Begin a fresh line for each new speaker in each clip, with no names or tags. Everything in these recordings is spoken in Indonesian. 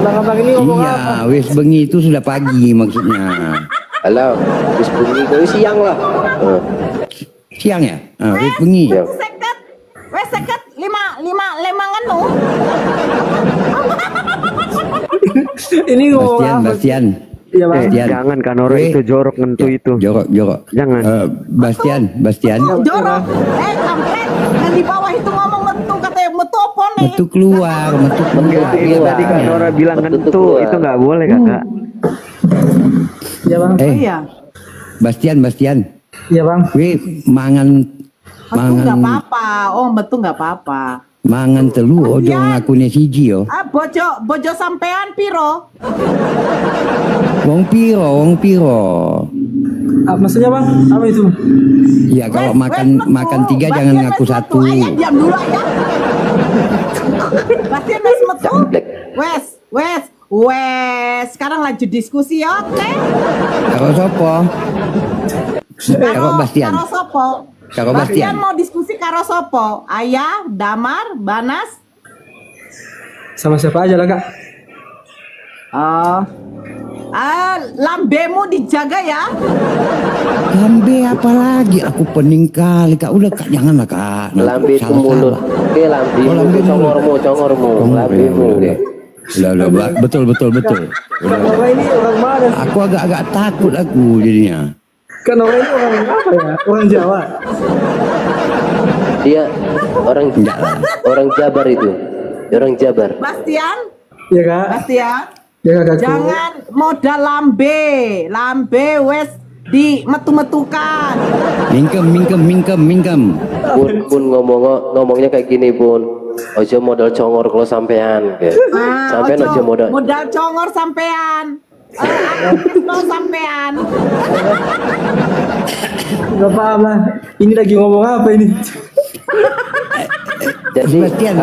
Abang-abang ini ngomong
Iya,
apa?
wis bengi itu sudah pagi maksudnya.
Alah, wis bengi kau siang lah.
Siang ya? Wis bengi.
Siang.
Seket, wes seket lima lemangan lu.
Ini ngomong
Bastian,
apa?
Bastian.
Iya bang.
Bastian.
Jangan Kanoro itu jorok ngentu itu.
Jorok.
Jangan.
Bastian.
Jorok. Kampret. Yang di bawah itu ngomong metu katanya metu apa nih?
Metu keluar.
Itu tadi Kanoro bilang ngentu, itu nggak boleh kakak.
Iya bang.
Iya.
Bastian.
Iya bang.
Wih, mangan
Metu nggak apa-apa. Oh metu nggak apa-apa.
mangan telu ojo ngakune siji yo.
Bojo sampean piro?
Wong piro.
Maksudnya bang, apa itu?
Ya kalau makan tiga jangan ngaku satu.
Ayah diam dulu ya. Bastian wes metu. Wes. Sekarang lanjut diskusi ya, oke?
Karo sopo? Karo Bastian.
Karo sopo?
Karo
Bastian
Bastian.
mau diskusi karo sopo? Ayah, Damar, Banas?
Sama siapa aja lah kak?
Lambemu dijaga ya.
Lambe apa lagi? Aku pening kali kak. Udah kak jangan lah kak.
Lambe itu mulut. Oke lambe congormu. Lambemu oke.
Udah, betul.
Orang ini orang mana?
Aku agak takut aku jadinya.
Kan orang ini orang apa ya? Orang Jawa.
Dia orang Jabar itu. Orang Jabar.
Bastian,
Iya kak.
Bastian.
Ya kakakku.
Jangan modal lambe wes di metu-metukan.
Mingkem.
Pun ngomongnya kayak gini pun. Ojo modal congor kalau sampean. Sampean ojo modal
congor sampean. Aku sampean.
Gak paham lah. Ini lagi ngomong apa ini?
Jadi
Bastian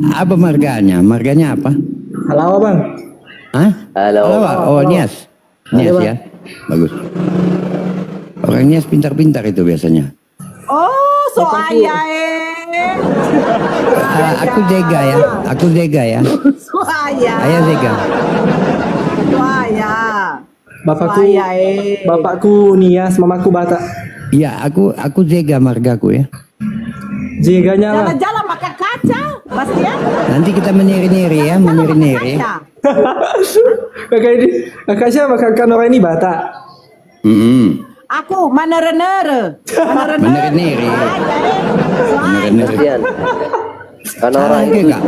apa marganya? Marganya apa?
Halawa bang.
Hah?
Halo.
Oh, Nias ya. Bagus. Orang Nias pintar-pintar itu biasanya.
Oh, so ayah
Aku Zega ya.
So ayah.
Ayah Zega.
So ayah.
Bapakku Nias, mamaku Batak.
Iya, aku Zega margaku ya.
Jeganya lah.
Jalan-jalan makan kaca, Bastian.
Nanti kita meniri-niri ya, meniri-niri.
Kakak siapa? Kakak Nora ini Batak.
Aku manere-nere.
Meniri-niri.
Bastian. Karena orang
Salah,
itu
Kak.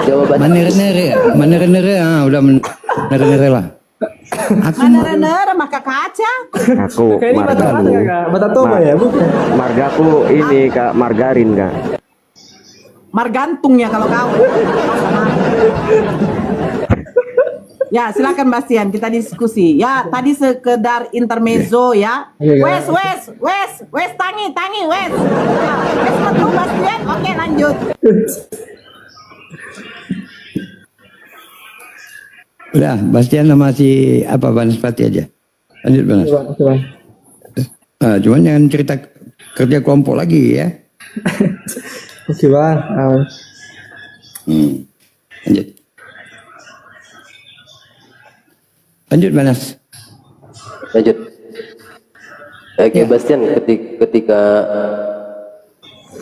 Jawa Batak.
Meniri-niri, udah meniri-niri lah. Aku
Manere-nere makan kaca.
Aku
Kakak ini Batak mana
margaku.
kakak? Batak Toba ya? Bukan.
Margaku ini kak margarin kak.
Margantung ya kalau kau. Ya silakan Bastian, kita diskusi. Ya tadi sekedar intermezzo ya.
Iya,
Wes tangi wes. Ya, wes metu Bastian. Oke lanjut.
udah Bastian sama si apa Banaspati aja. Lanjut Banas.
Coba.
Cuman jangan cerita kerja kelompok lagi ya.
Oke bang.
Lanjut Banas.
Lanjut. Oke, Bastian,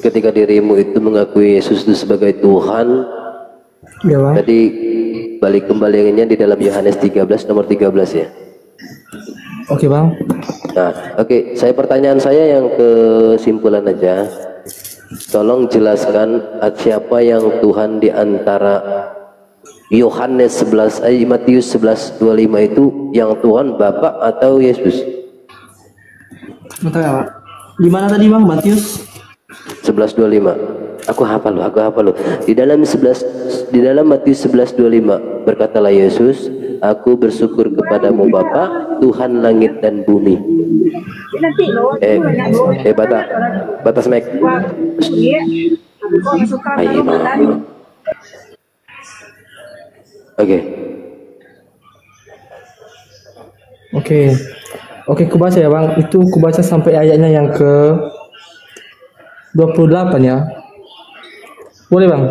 ketika dirimu itu mengakui Yesus itu sebagai Tuhan,
Iya bang.
tadi balik kembaliannya di dalam Yohanes 13 nomor 13 ya.
Oke bang.
Nah, oke, pertanyaan saya yang kesimpulan aja. Tolong jelaskan siapa yang Tuhan di antara Yohanes 11 Matius 11:25 itu yang Tuhan Bapa atau Yesus?
Bentar ya pak. Di mana tadi bang? Matius
11:25. Aku hafal loh. Di dalam Matius 11:25 berkatalah Yesus, aku bersyukur kepadamu Bapa, Tuhan langit dan bumi. Batas mic. Ayo.
Oke, kubaca ya bang. Itu kubaca sampai ayatnya yang ke 28 ya. Boleh bang?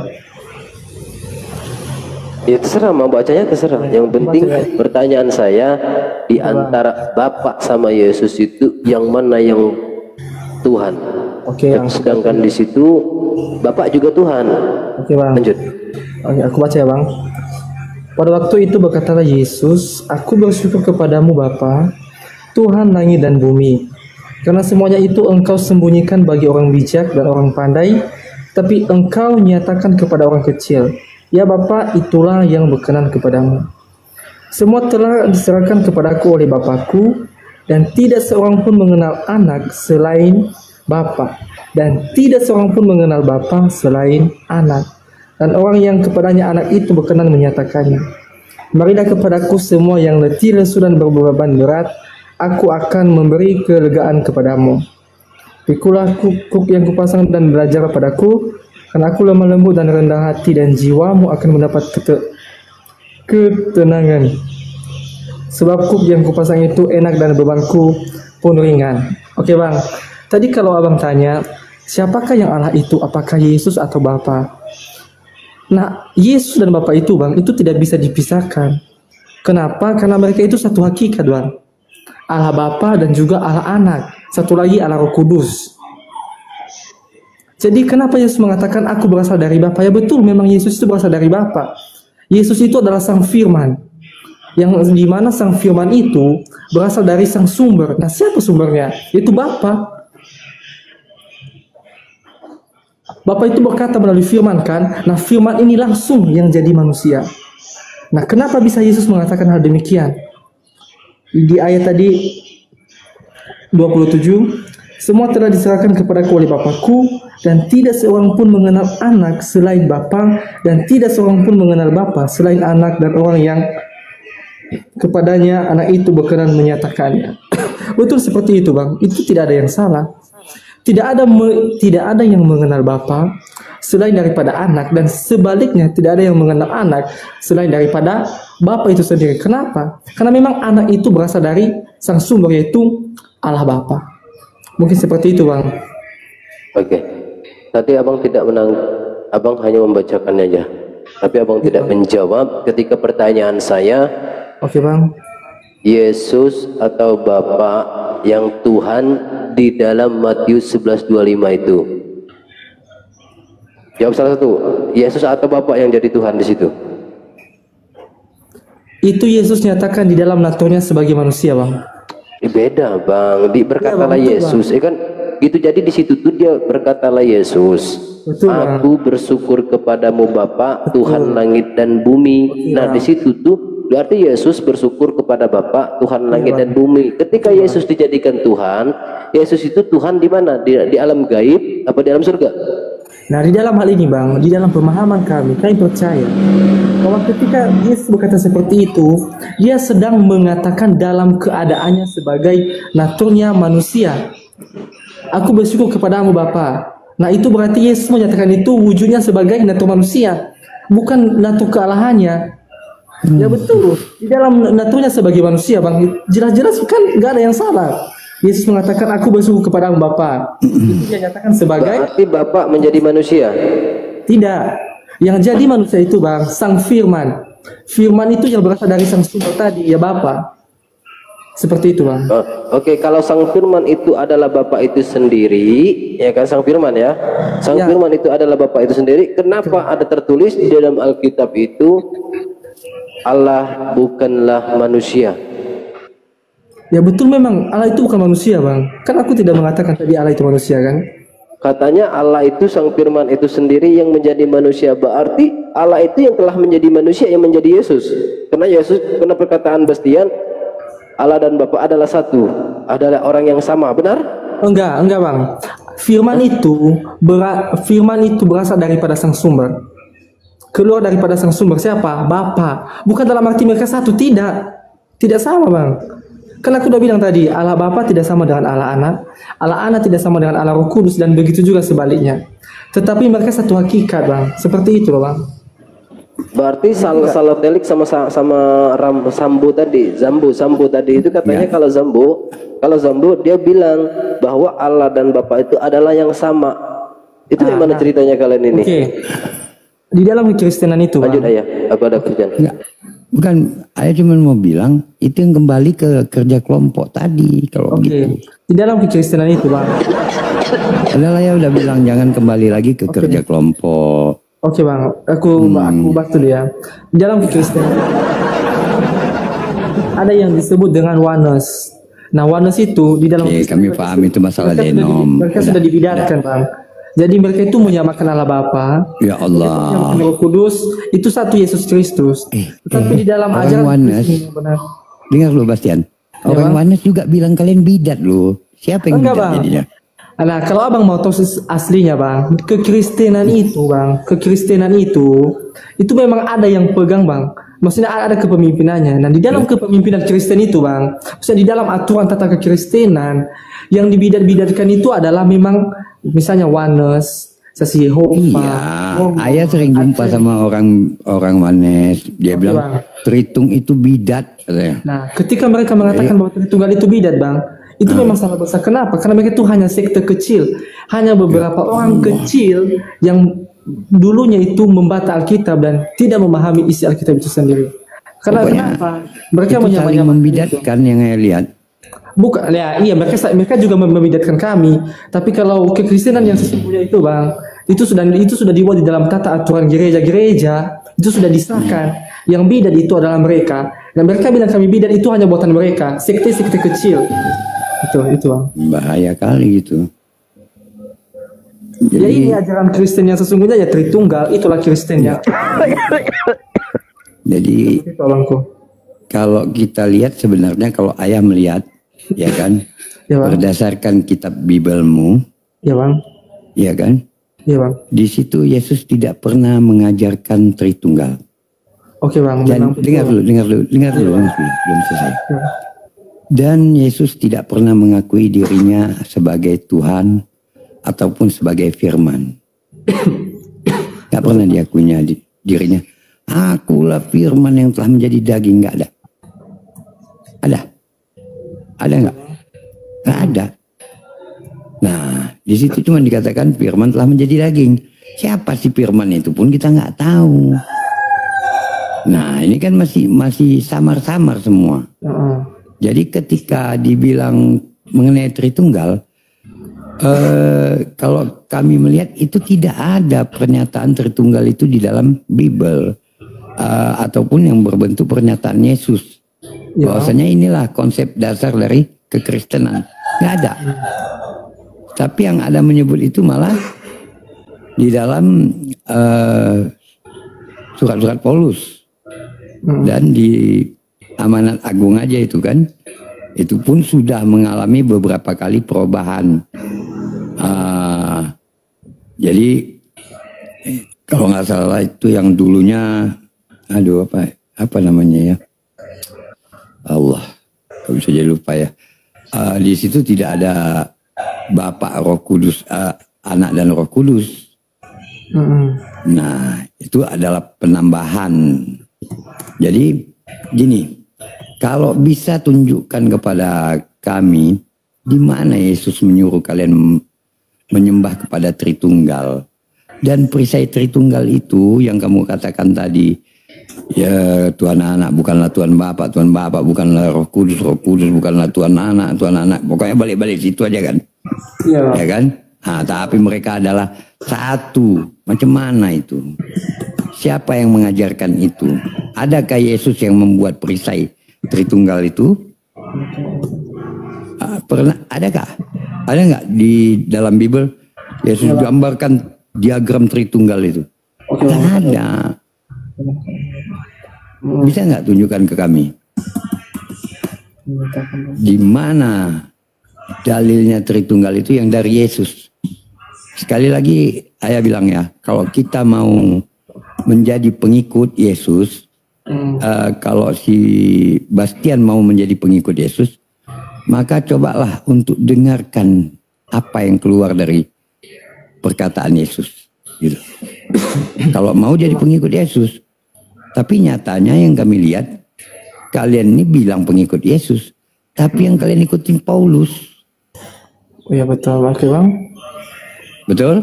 Ya terserah, mau bacanya terserah. Yang penting pertanyaan saya, di antara Bapak sama Yesus itu yang mana yang Tuhan?
Oke, Bang.
Sedangkan di situ Bapak juga Tuhan.
Oke, Bang.
Lanjut.
Oke, aku baca ya, Bang. Pada waktu itu berkatalah Yesus, aku bersyukur kepadamu Bapa, Tuhan langit dan bumi, karena semuanya itu engkau sembunyikan bagi orang bijak dan orang pandai, tapi engkau nyatakan kepada orang kecil. Ya Bapa, itulah yang berkenan kepadamu. Semua telah diserahkan kepadaku oleh Bapakku, dan tidak seorang pun mengenal anak selain Bapa, dan tidak seorang pun mengenal Bapa selain anak, dan orang yang kepadanya anak itu berkenan menyatakannya. Marilah kepadaku semua yang letih lesu dan berbeban berat, aku akan memberi kelegaan kepadamu. Pikulah kuk yang kupasang dan belajar padaku, karena aku lemah lembut dan rendah hati, dan jiwamu akan mendapat ketenangan. Sebab kuk yang kupasang itu enak dan bebanku pun ringan. Oke, Bang. Tadi kalau Abang tanya, siapakah yang Allah itu? Apakah Yesus atau Bapa? Nah, Yesus dan Bapa itu, Bang, itu tidak bisa dipisahkan. Kenapa? Karena mereka itu satu hakikat, Bang. Allah Bapa dan juga Allah Anak. Satu lagi Allah Roh Kudus. Jadi kenapa Yesus mengatakan aku berasal dari Bapa? Ya betul, memang Yesus itu berasal dari Bapa. Yesus itu adalah Sang Firman. Yang dimana Sang Firman itu berasal dari Sang Sumber. Nah, siapa sumbernya? Itu Bapa. Bapa itu berkata melalui firman kan. Nah, firman ini langsung yang jadi manusia. Nah, kenapa bisa Yesus mengatakan hal demikian? Di ayat tadi 27, semua telah diserahkan kepadaku oleh Bapakku, dan tidak seorang pun mengenal anak selain Bapa, dan tidak seorang pun mengenal Bapa selain anak dan orang yang kepadanya anak itu berkenan menyatakannya. Betul seperti itu, Bang. Itu tidak ada yang salah. Tidak ada yang mengenal Bapa selain daripada anak, dan sebaliknya tidak ada yang mengenal anak selain daripada Bapa itu sendiri. Kenapa? Karena memang anak itu berasal dari Sang Sumber, yaitu Allah Bapa. Mungkin seperti itu, Bang.
Oke. Tadi Abang tidak Abang hanya membacakannya aja. Tapi Abang tidak menjawab ketika pertanyaan saya.
Oke, Bang.
Yesus atau Bapa yang Tuhan di dalam Matius 11:25 itu. Jawab salah satu. Yesus atau Bapa yang jadi Tuhan di situ?
Itu Yesus nyatakan di dalam naturnya sebagai manusia, Bang.
Beda, Bang. Berkatalah
ya,
Yesus, kan gitu. Jadi di situ tuh dia berkatalah Yesus.
Betul,
aku bersyukur kepadamu Bapa, Tuhan langit dan bumi.
Betul,
nah, di situ tuh berarti Yesus bersyukur kepada Bapa, Tuhan langit dan bumi. Ketika Yesus dijadikan Tuhan, Yesus itu Tuhan di mana? Di alam gaib apa di alam surga?
Nah, di dalam hal ini, Bang, di dalam pemahaman kami percaya bahwa ketika Yesus berkata seperti itu, dia sedang mengatakan dalam keadaannya sebagai naturnya manusia. Aku bersyukur kepadamu Bapa. Nah, itu berarti Yesus menyatakan itu wujudnya sebagai natur manusia, bukan natur kealahannya. Ya betul, di dalam naturnya sebagai manusia, Bang, jelas-jelas kan nggak ada yang salah. Yesus mengatakan aku bersyukur kepadamu Bapa. Itu dia nyatakan sebagai.
Berarti Bapa menjadi manusia?
Tidak. Yang jadi manusia itu, Bang, Sang Firman. Firman itu yang berasal dari Sang Sumber tadi, ya Bapa. Seperti itu, Bang.
Oke, kalau Sang Firman itu adalah Bapa itu sendiri, ya kan, Sang Firman ya. Sang Firman itu adalah Bapa itu sendiri. Kenapa ada tertulis di dalam Alkitab itu Allah bukanlah manusia?
Ya betul, memang Allah itu bukan manusia, Bang. Kan aku tidak mengatakan tadi Allah itu manusia, kan?
Katanya Allah itu Sang Firman itu sendiri yang menjadi manusia. Berarti Allah itu yang telah menjadi manusia yang menjadi Yesus. Karena perkataan Bastian, Allah dan Bapa adalah satu, adalah orang yang sama, benar?
Enggak, Bang. Firman itu berasal daripada Sang Sumber. Keluar daripada Sang Sumber siapa? Bapa. Bukan dalam arti mereka satu, tidak. Tidak sama, Bang. Kan aku udah bilang tadi, Allah Bapa tidak sama dengan Allah Anak tidak sama dengan Allah Roh Kudus, dan begitu juga sebaliknya. Tetapi mereka satu hakikat, Bang. Seperti itu loh, Bang.
Berarti Salotelik sama Sambo tadi itu katanya kalau Zambo dia bilang bahwa Allah dan Bapa itu adalah yang sama. Itu yang mana ceritanya kalian ini?
Oke. Di dalam kekristenan itu,
Lanjut
Bang.
ayah, aku ada kerjaan.
Enggak. Bukan, saya cuma mau bilang itu yang kembali ke kerja kelompok tadi kalau
Oke.
gitu.
Di dalam kekristenan itu, Bang.
Padahal saya udah bilang jangan kembali lagi ke kerja kelompok.
Oke, Bang. Aku bahas dulu ya. Di dalam kekristenan ada yang disebut dengan oneness. Nah, oneness itu di dalam
Oke, kami paham itu masalah denom.
mereka sudah dibidatkan, Bang. Jadi mereka itu menyamakan Allah Bapa,
Ya Allah.
menyamakan Roh Kudus, itu satu Yesus Kristus. Tetapi di dalam
orang
ajaran
oneness.
Kristen yang benar.
Dengar lu Bastian. Orang
Bang.
oneness juga bilang kalian bidat lu. Siapa yang
Enggak,
bidat
Bang.
jadinya?
Nah, kalau abang mau tahu aslinya, Bang, kekristenan itu, Bang, kekristenan itu memang ada yang pegang, Bang. Maksudnya ada kepemimpinannya. Nah, di dalam kepemimpinan Kristen itu, Bang, maksudnya di dalam aturan tata kekristenan yang dibidat-bidatkan itu adalah memang misalnya oneness, sesi
Iya,
Yehova.
ayah sering jumpa sama orang oneness. Dia bilang
Bang.
Tritung itu bidat katanya.
Nah, ketika mereka mengatakan bahwa Tritunggal itu bidat, Bang, itu memang salah besar. Kenapa? Karena mereka itu hanya sekte kecil, hanya beberapa orang kecil yang dulunya itu membaca Alkitab dan tidak memahami isi Alkitab itu sendiri. Karena
Pokoknya
kenapa? Mereka
Itu saling
menyamakan
membidatkan yang saya lihat.
Bukan, ya iya mereka juga membidatkan kami. Tapi kalau kekristenan yang sesungguhnya itu, Bang, itu sudah dibuat di dalam tata aturan gereja-gereja, itu sudah disahkan. Yang bidat itu adalah mereka. Dan mereka bilang kami bidat itu hanya buatan mereka, sekte-sekte kecil. Itu, Bang.
Bahaya kali gitu.
Ya ini ajaran Kristen yang sesungguhnya ya Tritunggal, itulah Kristen ya.
Jadi
Itu, Bangku.
kalau kita lihat sebenarnya kalau ayah melihat, ya kan,
Ya, Bang.
berdasarkan kitab Bibelmu,
Ya, Bang.
ya kan,
Ya, Bang.
di situ Yesus tidak pernah mengajarkan Tritunggal.
Oke, Bang.
Dan
Memang
dengar
betul.
dulu, belum selesai.
Ya.
Dan Yesus tidak pernah mengakui dirinya sebagai Tuhan ataupun sebagai Firman. Gak pernah diakuinya dirinya. Akulah Firman yang telah menjadi daging. Gak ada. Ada? Ada nggak? Gak ada. Nah, di situ cuma dikatakan Firman telah menjadi daging. Siapa sih Firman itu pun kita nggak tahu. Nah, ini kan masih samar-samar semua.
Heeh.
Jadi ketika dibilang mengenai Tritunggal, kalau kami melihat itu tidak ada pernyataan Tritunggal itu di dalam Bible ataupun yang berbentuk pernyataan Yesus. Bahwasanya inilah konsep dasar dari kekristenan. Nggak ada. Tapi yang ada menyebut itu malah di dalam surat-surat Paulus dan di Amanat Agung aja itu kan, itu pun sudah mengalami beberapa kali perubahan. Jadi kalau nggak salah itu yang dulunya, aduh apa namanya ya, Allah, kok bisa jadi lupa ya. Di situ tidak ada Bapa, Roh Kudus, Anak dan Roh Kudus. Nah itu adalah penambahan. Jadi gini. Kalau bisa tunjukkan kepada kami di mana Yesus menyuruh kalian menyembah kepada Tritunggal, dan perisai Tritunggal itu yang kamu katakan tadi, ya Tuhan Anak bukanlah Tuhan Bapa bukanlah Roh Kudus bukanlah Tuhan Anak, pokoknya balik-balik situ aja kan, ya kan? Nah, tapi mereka adalah satu. Macam mana itu? Siapa yang mengajarkan itu? Adakah Yesus yang membuat perisai Tritunggal itu? Pernah adakah? Ada nggak di dalam Bible Yesus gambarkan diagram Tritunggal itu? Nggak ada. Bisa nggak tunjukkan ke kami? Di mana dalilnya Tritunggal itu yang dari Yesus? Sekali lagi ayah bilang ya, kalau kita mau menjadi pengikut Yesus, kalau si Bastian mau menjadi pengikut Yesus, maka cobalah untuk dengarkan apa yang keluar dari perkataan Yesus. Gitu. Kalau mau jadi pengikut Yesus, tapi nyatanya yang kami lihat, kalian ini bilang pengikut Yesus, tapi yang kalian ikutin Paulus.
Oh iya betul, oke Bang.
Betul?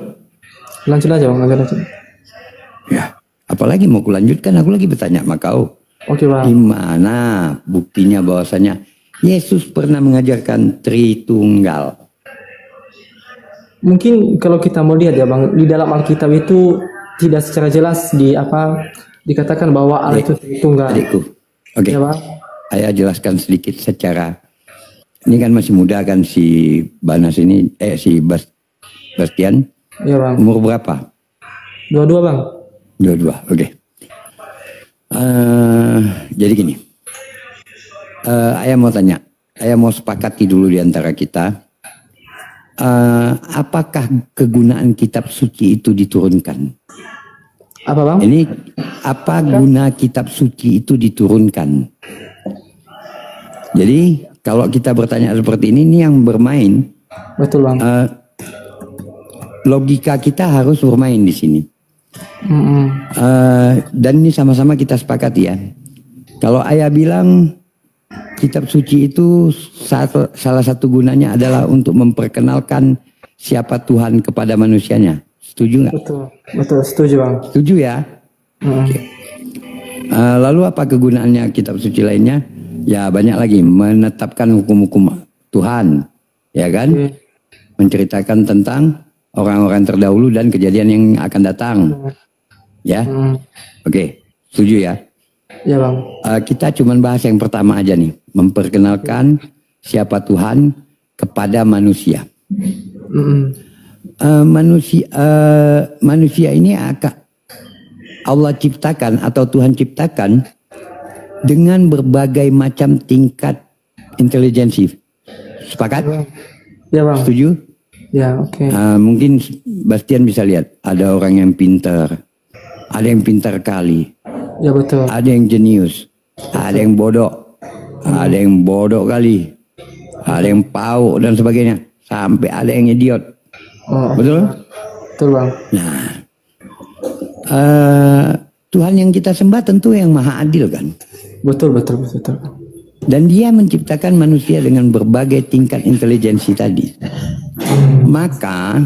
Lanjut aja Bang, lanjut aja.
Ya. Apalagi mau kulanjutkan, aku lagi bertanya sama kau.
Oke bang.
Gimana buktinya bahwasanya Yesus pernah mengajarkan Tritunggal?
Mungkin kalau kita mau lihat ya bang, di dalam Alkitab itu tidak secara jelas dikatakan bahwa Allah itu tunggal.
Adikku, oke.
Ya bang.
Saya jelaskan sedikit secara, ini kan masih muda kan si Banas ini, si Bastian.
Ya bang.
Umur berapa?
22 bang.
22, oke. Jadi gini, ayah mau tanya, ayah mau sepakati dulu di antara kita, apakah kegunaan kitab suci itu diturunkan?
Apa bang?
Ini apa guna kitab suci itu diturunkan? Jadi kalau kita bertanya seperti ini yang bermain.
Betul bang.
Logika kita harus bermain di sini. Dan ini sama-sama kita sepakati ya. Kalau ayah bilang kitab suci itu salah satu gunanya adalah untuk memperkenalkan siapa Tuhan kepada manusianya. Setuju nggak?
Betul, setuju bang.
Setuju ya. Okay. Lalu apa kegunaannya kitab suci lainnya? Ya banyak lagi, menetapkan hukum-hukum Tuhan, ya kan? Menceritakan tentang orang-orang terdahulu dan kejadian yang akan datang, ya. Oke, setuju ya?
Ya bang.
Kita cuma bahas yang pertama aja nih, memperkenalkan siapa Tuhan kepada manusia. Manusia ini akan Allah ciptakan atau Tuhan ciptakan dengan berbagai macam tingkat intelijensi. Sepakat?
Ya bang.
Setuju?
Ya oke.
Mungkin Bastian bisa lihat ada orang yang pintar, ada yang pintar kali,
ya betul.
ada yang jenius, ada yang bodoh, ada yang bodoh kali, ada yang pauk dan sebagainya, sampai ada yang idiot. Betul?
Betul bang.
Nah, Tuhan yang kita sembah tentu yang maha adil kan?
Betul.
Dan dia menciptakan manusia dengan berbagai tingkat intelijensi tadi. Maka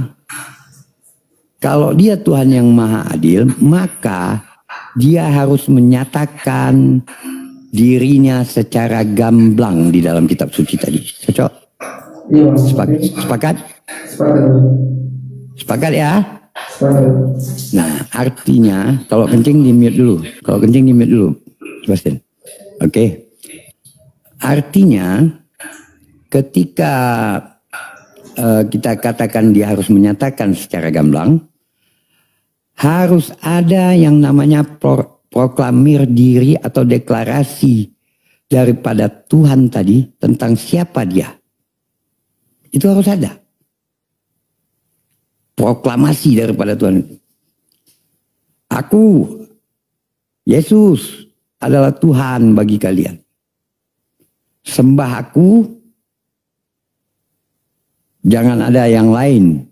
kalau dia Tuhan yang maha adil, maka dia harus menyatakan dirinya secara gamblang di dalam kitab suci tadi. Cocok? Sepakat? Sepakat ya? Nah, artinya kalau kencing di mute dulu. Kalau kencing di mute dulu. Sebastian. Oke. Artinya ketika kita katakan dia harus menyatakan secara gamblang, harus ada yang namanya proklamir diri atau deklarasi daripada Tuhan tadi tentang siapa dia. Itu harus ada. Proklamasi daripada Tuhan. Aku, Yesus adalah Tuhan bagi kalian. Sembah aku, jangan ada yang lain.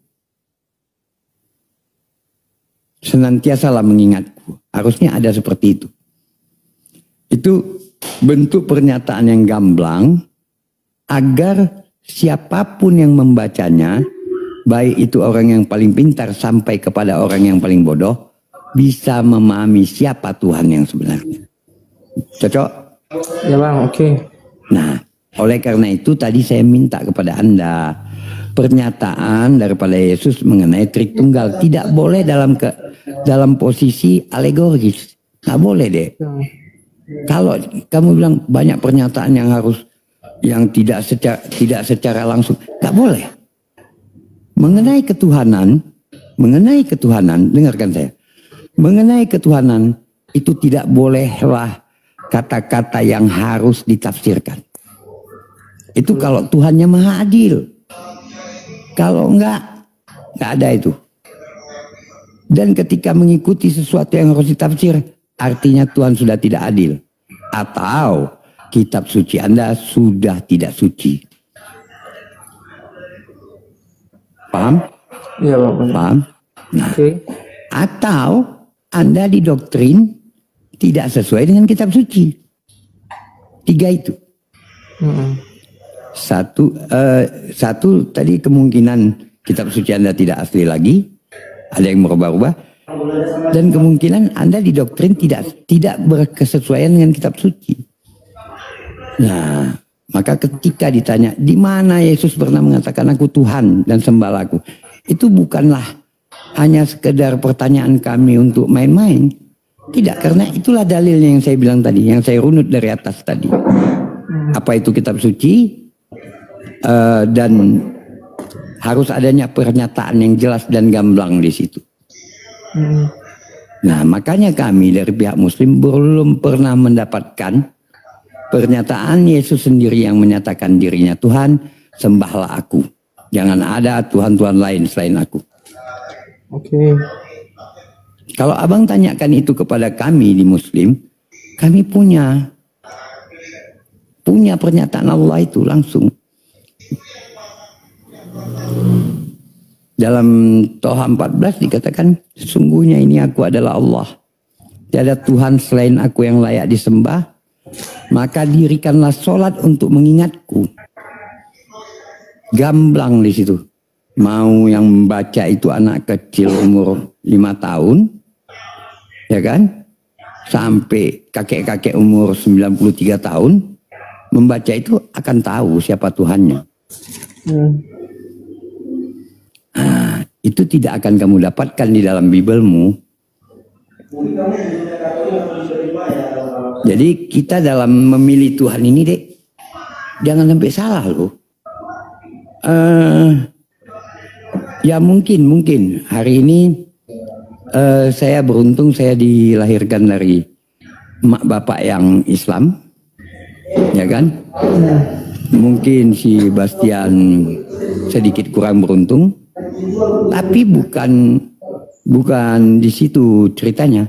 Senantiasalah mengingatku. Harusnya ada seperti itu. Itu bentuk pernyataan yang gamblang agar siapapun yang membacanya, baik itu orang yang paling pintar sampai kepada orang yang paling bodoh, bisa memahami siapa Tuhan yang sebenarnya. Cocok?
Ya bang, oke.
Nah, oleh karena itu tadi saya minta kepada Anda pernyataan daripada Yesus mengenai Tritunggal. Tidak boleh dalam posisi alegoris. Nggak boleh deh. Kalau kamu bilang banyak pernyataan yang tidak secara langsung, nggak boleh. Mengenai ketuhanan, dengarkan saya. Mengenai ketuhanan itu tidak bolehlah kata-kata yang harus ditafsirkan. Itu kalau Tuhannya maha adil. Kalau enggak ada itu. Dan ketika mengikuti sesuatu yang harus ditafsir, artinya Tuhan sudah tidak adil. Atau kitab suci Anda sudah tidak suci. Paham?
Iya bang.
Paham? Nah,
Oke.
atau Anda didoktrin tidak sesuai dengan kitab suci. 3 itu. Satu tadi kemungkinan kitab suci Anda tidak asli lagi. Ada yang merubah-ubah. Dan kemungkinan Anda didoktrin tidak berkesesuaian dengan kitab suci. Nah, maka ketika ditanya, di mana Yesus pernah mengatakan aku Tuhan dan sembahlah aku, itu bukanlah hanya sekedar pertanyaan kami untuk main-main. Tidak, karena itulah dalilnya yang saya bilang tadi, yang saya runut dari atas tadi. Apa itu kitab suci? Dan harus adanya pernyataan yang jelas dan gamblang di situ. Nah, makanya kami dari pihak Muslim belum pernah mendapatkan pernyataan Yesus sendiri yang menyatakan dirinya Tuhan, sembahlah aku. Jangan ada Tuhan-Tuhan lain selain aku.
Oke.
Kalau abang tanyakan itu kepada kami di Muslim, kami punya pernyataan Allah itu langsung. Dalam Toha 14 dikatakan, sesungguhnya ini aku adalah Allah. Tiada Tuhan selain aku yang layak disembah. Maka dirikanlah sholat untuk mengingatku. Gamblang di situ. Mau yang membaca itu anak kecil umur 5 tahun. Ya kan? Sampai kakek-kakek umur 93 tahun. Membaca itu akan tahu siapa Tuhannya. Nah, itu tidak akan kamu dapatkan di dalam Bibelmu. Jadi kita dalam memilih Tuhan ini, dek, jangan sampai salah loh. Ya mungkin hari ini saya beruntung, saya dilahirkan dari emak bapak yang Islam, ya kan? Mungkin si Bastian sedikit kurang beruntung. Tapi bukan di situ ceritanya.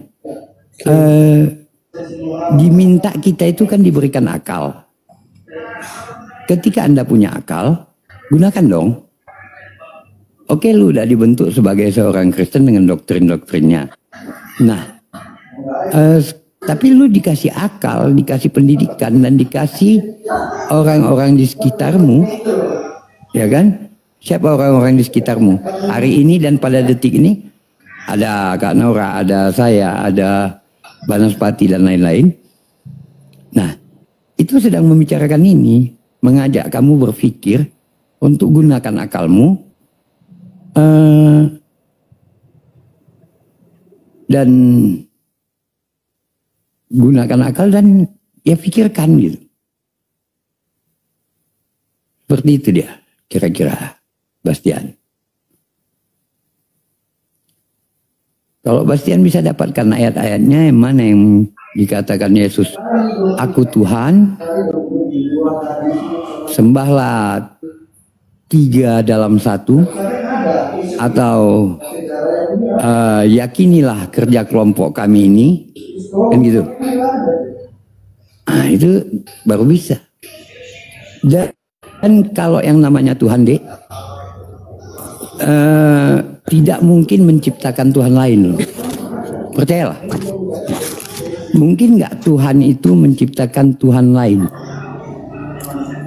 Diminta kita itu kan diberikan akal. Ketika Anda punya akal, gunakan dong. Oke, lu udah dibentuk sebagai seorang Kristen dengan doktrin-doktrinnya. Nah, tapi lu dikasih akal, dikasih pendidikan, dan dikasih orang-orang di sekitarmu, ya kan? Siapa orang-orang di sekitarmu? Hari ini dan pada detik ini ada Kak Nora, ada saya, ada Banaspati dan lain-lain. Nah, itu sedang membicarakan ini, mengajak kamu berpikir untuk gunakan akalmu dan gunakan akal dan ya pikirkan gitu. Seperti itu dia, kira-kira. Bastian. Kalau Bastian bisa dapatkan ayat-ayatnya yang mana yang dikatakan Yesus, aku Tuhan, sembahlah 3 dalam 1, atau yakinilah kerja kelompok kami ini, kan gitu. Nah, itu baru bisa. Dan kalau yang namanya Tuhan, dek, tidak mungkin menciptakan Tuhan lain loh. Percayalah. Mungkin nggak Tuhan itu menciptakan Tuhan lain?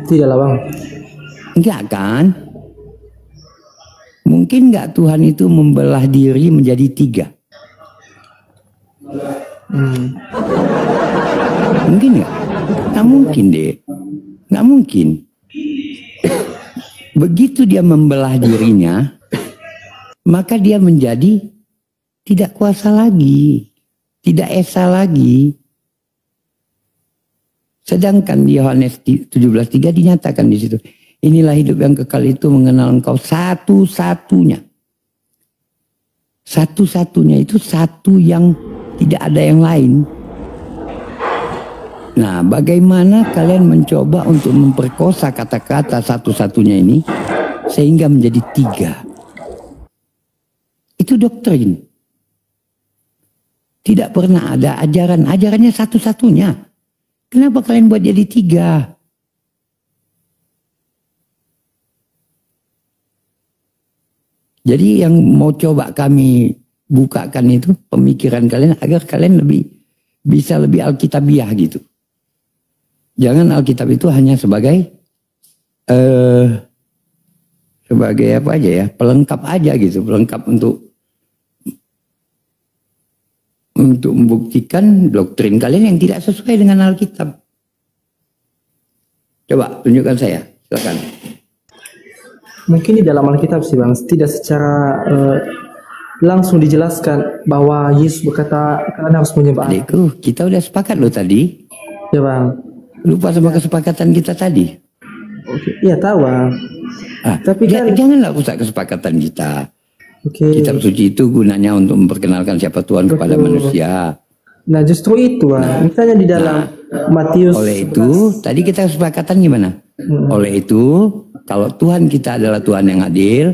Tidaklah bang.
Enggak kan? Mungkin nggak Tuhan itu membelah diri menjadi 3? Mungkin nggak? Nggak mungkin deh. Nggak mungkin. Begitu dia membelah dirinya, maka dia menjadi tidak kuasa lagi, tidak esa lagi. Sedangkan di Yohanes 17:3 dinyatakan di situ, inilah hidup yang kekal itu mengenal Engkau satu-satunya. Satu-satunya itu satu yang tidak ada yang lain. Nah, bagaimana kalian mencoba untuk memperkosa kata-kata satu-satunya ini sehingga menjadi 3? Itu doktrin. Tidak pernah ada ajarannya satu-satunya. Kenapa kalian buat jadi 3? Jadi yang mau coba kami bukakan itu pemikiran kalian agar kalian bisa lebih alkitabiah gitu. Jangan Alkitab itu hanya sebagai apa aja ya, pelengkap aja gitu, pelengkap untuk untuk membuktikan doktrin kalian yang tidak sesuai dengan Alkitab. Coba tunjukkan saya, silakan.
Mungkin di dalam Alkitab sih Bang, tidak secara langsung dijelaskan bahwa Yesus berkata kalian harus menyembah Allah.
Adikku, kita udah sepakat loh tadi.
Ya Bang.
Lupa sama kesepakatan kita tadi.
Oke. Iya tahu Bang. Tapi kan
janganlah rusak kesepakatan kita.
Oke.
Kitab suci itu gunanya untuk memperkenalkan siapa Tuhan kepada manusia.
Nah justru itu Bang. Misalnya di dalam Matius.
Oleh itu, tadi kita kesepakatan gimana? Oleh itu, kalau Tuhan kita adalah Tuhan yang adil,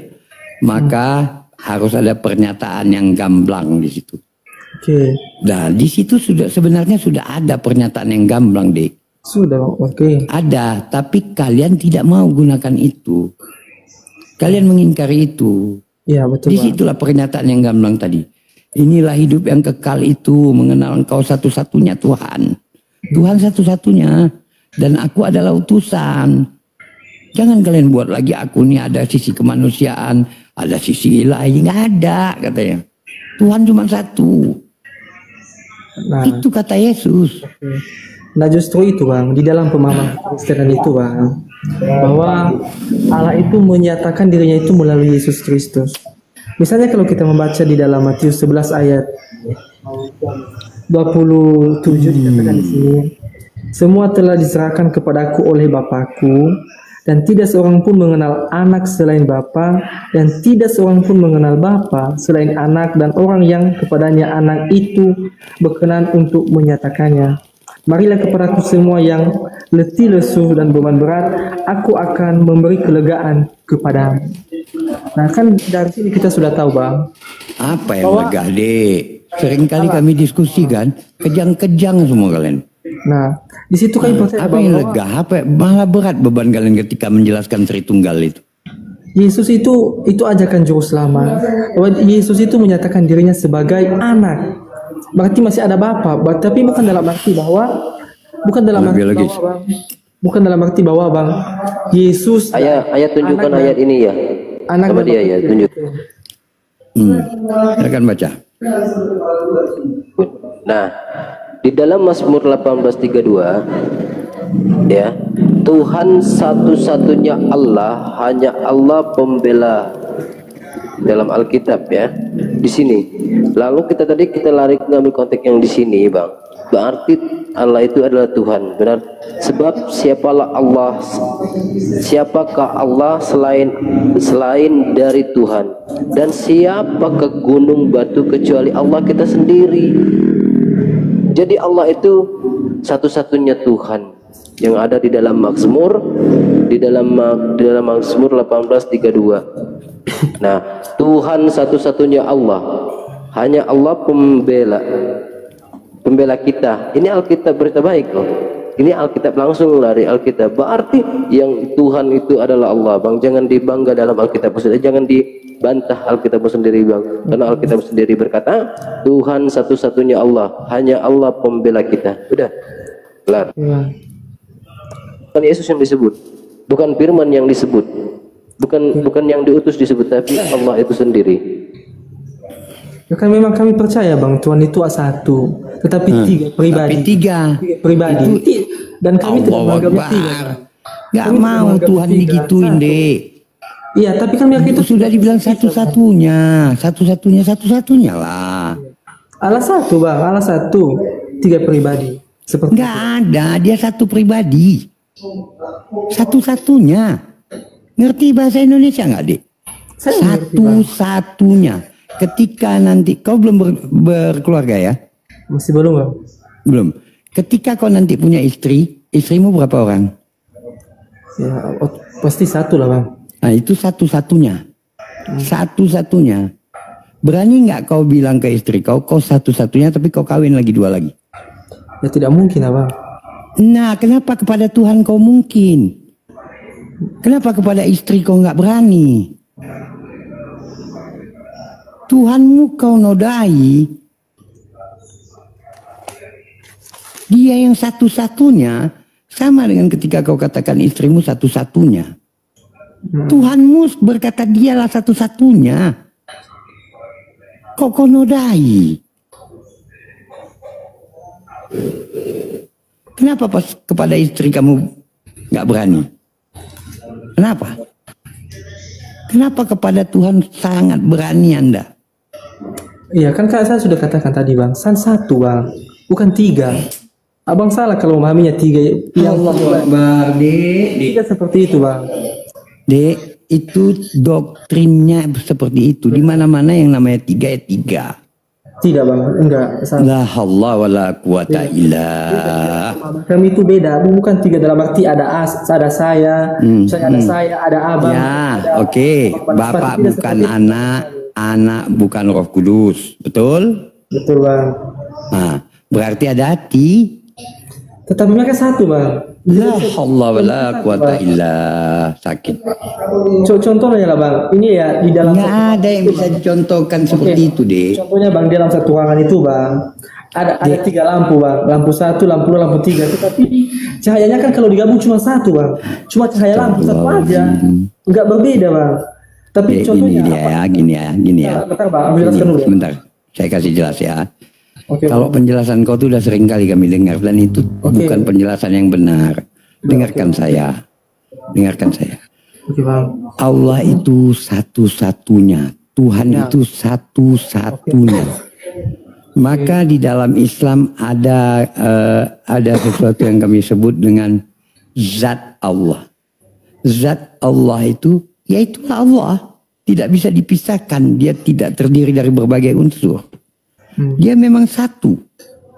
maka harus ada pernyataan yang gamblang di situ.
Oke.
Nah, di situ sebenarnya sudah ada pernyataan yang gamblang, Dek.
Sudah, oke.
Ada, tapi kalian tidak mau gunakan itu. Kalian mengingkari itu.
Iya, betul.
Disitulah pernyataan yang gamblang tadi. Inilah hidup yang kekal itu, mengenal Engkau satu-satunya Tuhan. Tuhan satu-satunya. Dan aku adalah utusan. Jangan kalian buat lagi aku ini ada sisi kemanusiaan, ada sisi ilahi. Nggak ada katanya. Tuhan cuma satu.
Nah,
itu kata Yesus.
Nah justru itu Bang, di dalam pemahaman Kristen itu Bang, bahwa Allah itu menyatakan dirinya itu melalui Yesus Kristus. Misalnya kalau kita membaca di dalam Matius 11 ayat 27 dikatakan di sini, semua telah diserahkan kepadaku oleh Bapakku, dan tidak seorang pun mengenal anak selain Bapa, dan tidak seorang pun mengenal Bapa selain anak, dan orang yang kepadanya anak itu berkenan untuk menyatakannya. Marilah kepadaku semua yang letih lesu dan beban berat, aku akan memberi kelegaan kepadamu. Nah kan dari sini kita sudah tahu Bang.
Apa yang lega, Dek? Seringkali kami diskusi kan, kejang-kejang semua kalian.
Nah di situ kan
apa yang lega? Apa malah berat beban kalian ketika menjelaskan Tritunggal itu?
Yesus itu ajakan juru selamat. Bahwa Yesus itu menyatakan dirinya sebagai anak. Berarti masih ada Bapa, tapi bukan dalam arti bahwa bukan dalam arti bahwa Bang Yesus.
Ayat tunjukkan ayat ini ya.
Anak
sama dia ya, tunjuk.
Silakan baca.
Nah, di dalam Mazmur 18:32 ya, Tuhan satu-satunya Allah, hanya Allah pembela, dalam Alkitab ya. Di sini. Lalu kita lari ngambil konteks yang di sini, Bang. Berarti Allah itu adalah Tuhan, benar? Sebab siapakah Allah selain dari Tuhan? Dan siapa ke gunung batu kecuali Allah kita sendiri? Jadi Allah itu satu-satunya Tuhan yang ada di dalam Mazmur, di dalam Mazmur 18:32. Nah, Tuhan satu-satunya Allah, hanya Allah pembela kita. Ini Alkitab berita baik loh. Ini Alkitab langsung dari Alkitab. Berarti yang Tuhan itu adalah Allah, Bang. Jangan dibangga dalam Alkitab, jangan dibantah Alkitab sendiri, Bang. Karena Alkitab sendiri berkata, Tuhan satu-satunya Allah, hanya Allah pembela kita. Udah, kelar. Bukan Yesus yang disebut, bukan firman yang disebut, bukan yang diutus disebut, tapi Allah itu sendiri.
Ya kan memang kami percaya Bang, Tuhan itu satu, tetapi tiga pribadi.
Tapi tiga
pribadi. Dan kami tidak menganggapnya tiga.
Gak mau Tuhan digituin, Dek.
Iya, tapi kan
itu sudah dibilang satu-satunya lah.
Allah satu Bang, Allah satu, tiga pribadi. Seperti
nggak ada, dia satu pribadi, satu-satunya. Ngerti bahasa Indonesia nggak, Dek? Satu-satunya. Ketika nanti kau belum berkeluarga ya?
Masih belum Bang?
Belum. Ketika kau nanti punya istri, istrimu berapa orang?
Ya, pasti satu lah Bang.
Nah itu satu-satunya. Satu-satunya. Berani nggak kau bilang ke istri kau satu-satunya tapi kau kawin lagi 2 lagi?
Ya tidak mungkin lah Bang.
Nah kenapa kepada Tuhan kau mungkin? Kenapa kepada istri kau nggak berani? Tuhanmu kau nodai. Dia yang satu-satunya, sama dengan ketika kau katakan istrimu satu-satunya. Tuhanmu berkata dialah satu-satunya. Kau nodai. Kenapa pas kepada istri kamu nggak berani? Kenapa? Kenapa kepada Tuhan sangat berani Anda?
Iya kan Kak, saya sudah katakan tadi Bang, satu Bang, bukan 3. Abang salah kalau memahaminya 3.
Ya Allah Akbar, Dek.
Tidak seperti itu Bang.
Dek, itu doktrinnya seperti itu. Di mana-mana yang namanya 3 ya 3.
Tidak Bang, enggak. Salah.
La haula wala quwata illa.
Kami itu beda, bukan 3 dalam arti ada saya, misalnya ada saya, ada abang.
Ya,
ada
oke. Bapak bukan anak, anak bukan Roh Kudus, betul?
Betul Bang.
Nah, berarti ada hati.
Tetapi mereka satu Bang.
La haula wala quwata illa. Sakit.
Contohnya lah Bang, ini ya di dalam
Nggak ada yang bisa dicontohkan seperti itu, Dek.
Contohnya Bang, di dalam satu ruangan itu Bang, ada 3 lampu Bang, lampu 1, lampu 2, lampu 3. Tetapi cahayanya kan kalau digabung cuma 1 Bang, cuma cahaya lampu 1 aja, nggak berbeda Bang. Tapi contohnya
gini ya.
Bentar Bang, aku jelaskan dulu.
Sebentar, saya kasih jelas ya.
Oke,
Kalau penjelasan kau tuh udah sering kali kami dengar dan itu bukan penjelasan yang benar. Dengarkan saya.
Oke Bang.
Allah itu satu-satunya. Tuhan itu satu-satunya. Maka di dalam Islam ada sesuatu yang kami sebut dengan zat Allah. Zat Allah itu yaitu Allah. Tidak bisa dipisahkan. Dia tidak terdiri dari berbagai unsur. Dia memang satu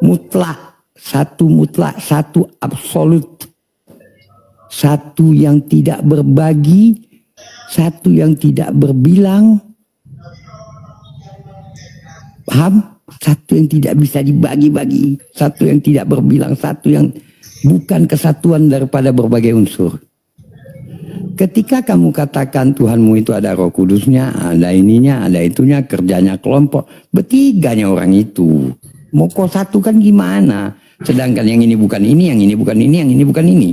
mutlak, satu absolut, satu yang tidak berbagi, satu yang tidak berbilang, paham? Satu yang tidak bisa dibagi-bagi, satu yang tidak berbilang, satu yang bukan kesatuan daripada berbagai unsur. Ketika kamu katakan Tuhanmu itu ada Roh Kudusnya, ada ininya, ada itunya, kerjanya kelompok, bertiganya orang itu. Mau kau satukan gimana? Sedangkan yang ini bukan ini, yang ini bukan ini, yang ini bukan ini.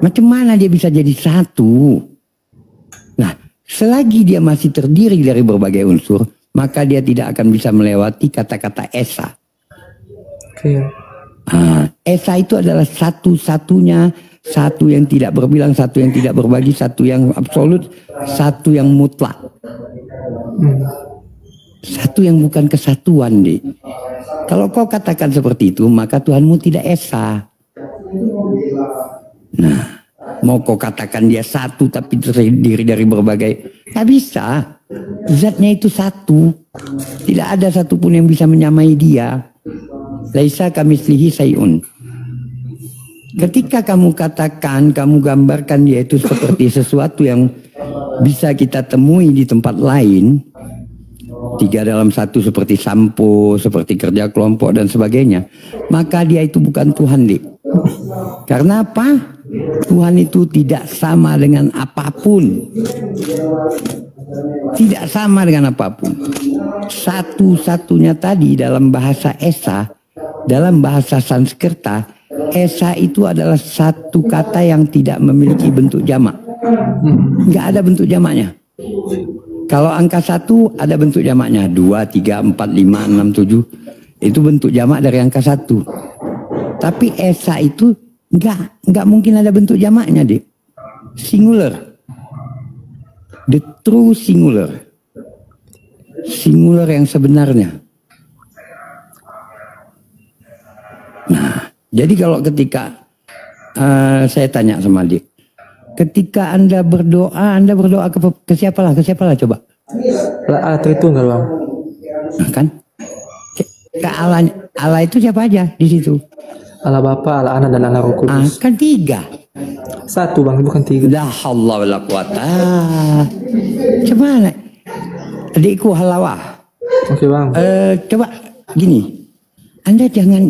Macam mana dia bisa jadi satu? Nah, selagi dia masih terdiri dari berbagai unsur, maka dia tidak akan bisa melewati kata-kata Esa.
Oke.
Esa itu adalah satu-satunya, satu yang tidak berbilang, satu yang tidak berbagi, satu yang absolut, satu yang mutlak. Satu yang bukan kesatuan, Dek. Kalau kau katakan seperti itu, maka Tuhanmu tidak Esa. Nah, mau kau katakan dia satu tapi terdiri dari berbagai, nggak bisa. Zatnya itu satu. Tidak ada satupun yang bisa menyamai dia. Laisa kamitslihi syai'un. Ketika kamu katakan, kamu gambarkan dia itu seperti sesuatu yang bisa kita temui di tempat lain, 3 dalam 1 seperti sampo, seperti kerja kelompok dan sebagainya, maka dia itu bukan Tuhan, Dik. Karena apa? Tuhan itu tidak sama dengan apapun. Tidak sama dengan apapun. Satu-satunya tadi dalam bahasa Esa, dalam bahasa Sanskerta, Esa itu adalah satu kata yang tidak memiliki bentuk jamak. Nggak ada bentuk jamaknya. Kalau angka 1 ada bentuk jamaknya. 2, 3, 4, 5, 6, 7. Itu bentuk jamak dari angka 1. Tapi Esa itu nggak mungkin ada bentuk jamaknya, Dik. Singular. The true singular. Singular yang sebenarnya. Nah, jadi kalau ketika saya tanya sama Dik, ketika Anda berdoa ke siapa lah coba?
Allah Tritunggal Bang.
Nah, kan? Ke Allah itu siapa aja di situ?
Allah Bapa, Allah Anak dan Allah Roh Kudus.
Kan 3.
1 Bang, bukan 3.
La haula wala quwata. Gimana? Adikku halawah.
Oke Bang.
Coba gini. Anda jangan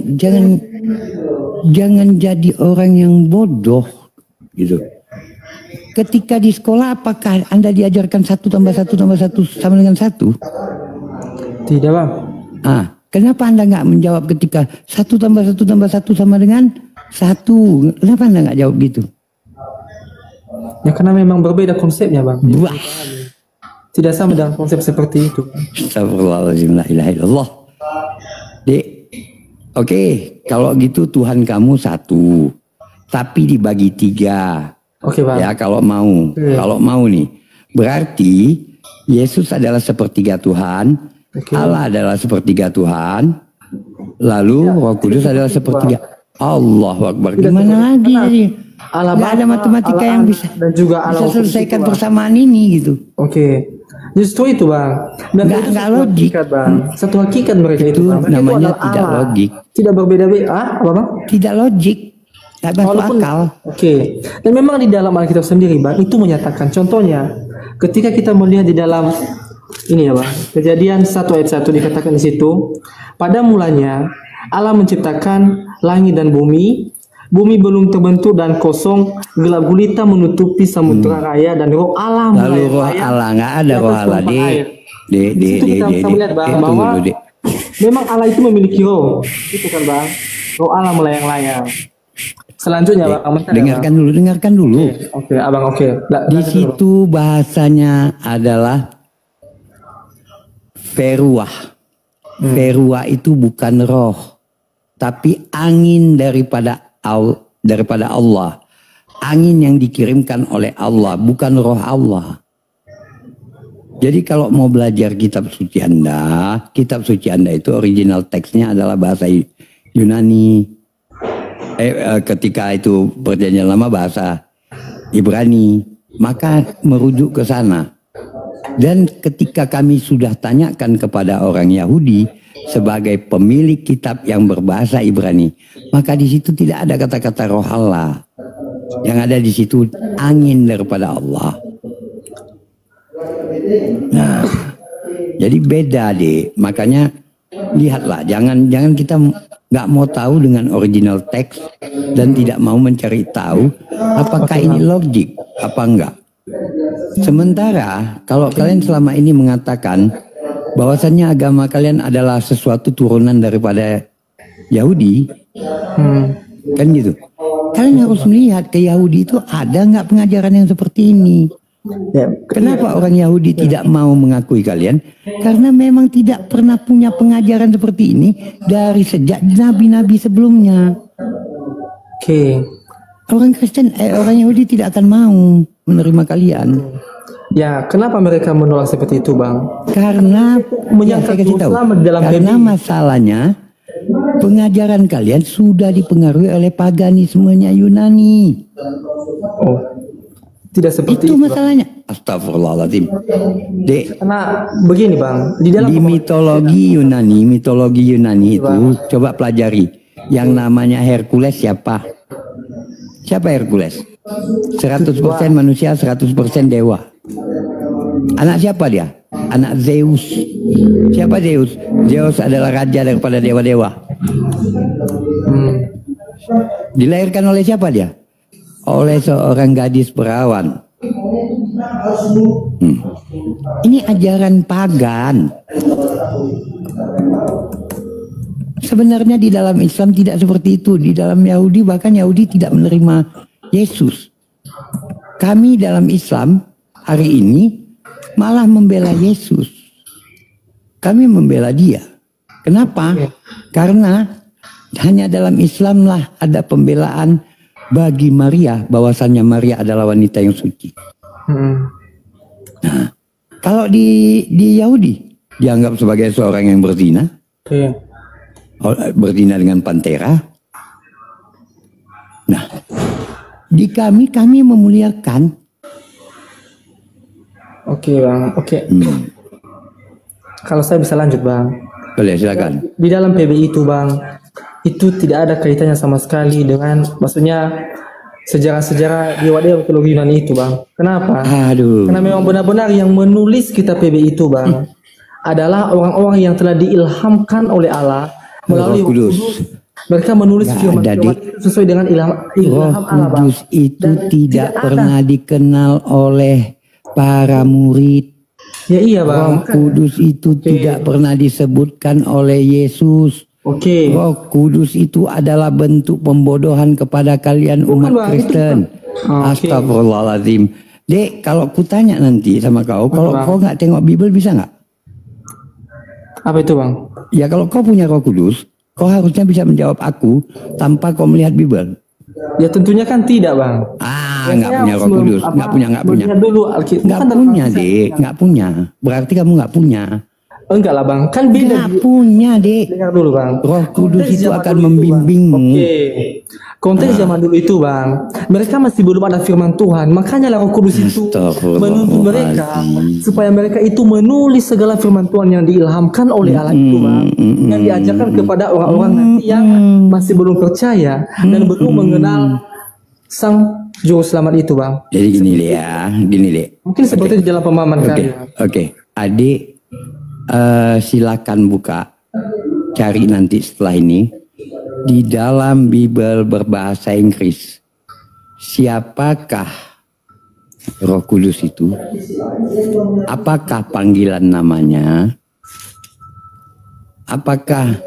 jadi orang yang bodoh gitu. Ketika di sekolah apakah Anda diajarkan 1 tambah 1 tambah 1 sama dengan 1?
Tidak Bang.
Kenapa Anda nggak menjawab ketika 1 tambah 1 tambah 1 sama dengan 1? Kenapa Anda nggak jawab gitu?
Ya karena memang berbeda konsepnya Bang.
Wah.
Tidak sama dengan konsep seperti itu.
Astagfirullahaladzim, la ilaha illallah. Dek, Oke, kalau gitu Tuhan kamu satu, tapi dibagi 3.
Oke bang.
Ya kalau mau, kalau mau nih, berarti Yesus adalah sepertiga Tuhan, Allah adalah sepertiga Tuhan, lalu Roh Kudus adalah sepertiga. Allahu Akbar. Gimana lagi jadi? Nggak ada matematika yang bisa
dan juga Allah
bisa selesaikan persamaan ini gitu.
Oke. Justru itu bang. Dan
Nggak logik.
Bang. Satu hakikat mereka itu bang.
Namanya
Itu
tidak
Allah.
logik.
Tidak berbeda-beda. Apa bang?
Tidak logik. Nggak masuk akal.
Oke. Dan memang di dalam Alkitab sendiri bang itu menyatakan. Contohnya, ketika kita melihat di dalam ini ya bang, Kejadian 1 ayat 1 dikatakan di situ, pada mulanya Allah menciptakan langit dan bumi. Bumi belum terbentuk dan kosong, gelap gulita menutupi samudra raya dan roh Allah
Lalu roh Allah, nggak ada roh Allah.
Bahwa memang Allah itu memiliki roh, itu kan bang, roh Allah melayang-layang. Selanjutnya bang,
dengarkan dulu.
Oke, abang oke.
Di situ bahasanya adalah feruah. Feruah itu bukan roh, tapi angin daripada Allah. Angin yang dikirimkan oleh Allah, bukan roh Allah. Jadi kalau mau belajar kitab suci Anda itu original teksnya adalah bahasa Yunani. Ketika itu perjanjian lama bahasa Ibrani, maka merujuk ke sana. Dan ketika kami sudah tanyakan kepada orang Yahudi sebagai pemilik kitab yang berbahasa Ibrani, maka di situ tidak ada kata-kata roh Allah. Yang ada di situ angin daripada Allah. Nah, jadi beda deh. Makanya lihatlah, jangan kita nggak mau tahu dengan original teks dan tidak mau mencari tahu apakah ini logik apa enggak. Sementara kalau kalian selama ini mengatakan bahwasannya agama kalian adalah sesuatu turunan daripada Yahudi, kan gitu. Kalian harus melihat ke Yahudi itu ada nggak pengajaran yang seperti ini. Ya, kenapa orang Yahudi tidak mau mengakui kalian? Karena memang tidak pernah punya pengajaran seperti ini dari sejak nabi-nabi sebelumnya.
Oke.
Orang Yahudi tidak akan mau menerima kalian.
Ya, kenapa mereka menolak seperti itu, Bang?
Karena karena masalahnya pengajaran kalian sudah dipengaruhi oleh paganismenya Yunani.
Oh, tidak seperti itu.
Itu masalahnya. Astagfirullahaladzim.
Karena begini, Bang, di
mitologi Yunani itu coba pelajari. Yang namanya Hercules siapa? Siapa Hercules? 100% manusia, 100% dewa. Anak siapa dia? Anak Zeus. Siapa Zeus? Zeus adalah raja daripada dewa-dewa. Dilahirkan oleh siapa dia? Oleh seorang gadis perawan. Ini ajaran pagan. Sebenarnya di dalam Islam tidak seperti itu. Di dalam Yahudi, bahkan Yahudi tidak menerima Yesus. Kami dalam Islam hari ini malah membela Yesus. Kami membela dia. Kenapa? Karena hanya dalam Islam lah ada pembelaan bagi Maria, bahwasannya Maria adalah wanita yang suci. Nah, kalau di Yahudi dianggap sebagai seorang yang berzina, berzina dengan pantera. Nah, di kami memuliakan.
Oke, Bang. Oke. Kalau saya bisa lanjut, Bang.
Boleh, silakan.
Di dalam PBI itu, Bang, itu tidak ada kaitannya sama sekali dengan, maksudnya sejarah-sejarah dewa-dewa mitologi Yunani itu, Bang. Kenapa?
Aduh.
Karena memang benar-benar yang menulis kitab PBI itu, Bang, adalah orang-orang yang telah diilhamkan oleh Allah melalui Roh Kudus. Mereka menulis firman sesuai dengan ilham Allah, Bang.
Kudus itu tidak pernah dikenal oleh para murid.
Ya iya, Bang.
Roh Kudus itu tidak pernah disebutkan oleh Yesus. Roh Kudus itu adalah bentuk pembodohan kepada kalian umat Kristen. Astagfirullahaladzim. Dek, kalau kutanya nanti sama kau, kalau kau nggak tengok Bible bisa nggak?
Apa itu, Bang?
Ya kalau kau punya Roh Kudus, Kau harusnya bisa menjawab aku tanpa kau melihat Bible.
Ya tentunya kan tidak, Bang.
Nggak punya Roh Kudus, nggak punya.
Melihat dulu Alkitab.
Nggak punya, Dek, nggak punya. Berarti kamu nggak punya.
Enggak lah, Bang. Kan beda.
Nggak punya, Dek.
Dengar dulu, Bang.
Roh Kudus
Konteks
itu
zaman
akan
dulu
membimbingmu.
Bang. Oke. Konteks zaman dulu itu, Bang, mereka masih belum ada firman Tuhan. Makanya lah Roh Kudus itu menuntun mereka supaya mereka itu menulis segala firman Tuhan yang diilhamkan oleh Allah itu, Bang, yang diajarkan kepada orang-orang nanti yang masih belum percaya dan belum mengenal Sang Juru Selamat itu, Bang.
Jadi gini deh.
Mungkin seperti di dalam pemahaman kalian.
Oke. Adik, silakan buka, cari nanti setelah ini. Di dalam Bible berbahasa Inggris, siapakah Roh Kudus itu? Apakah panggilan namanya? Apakah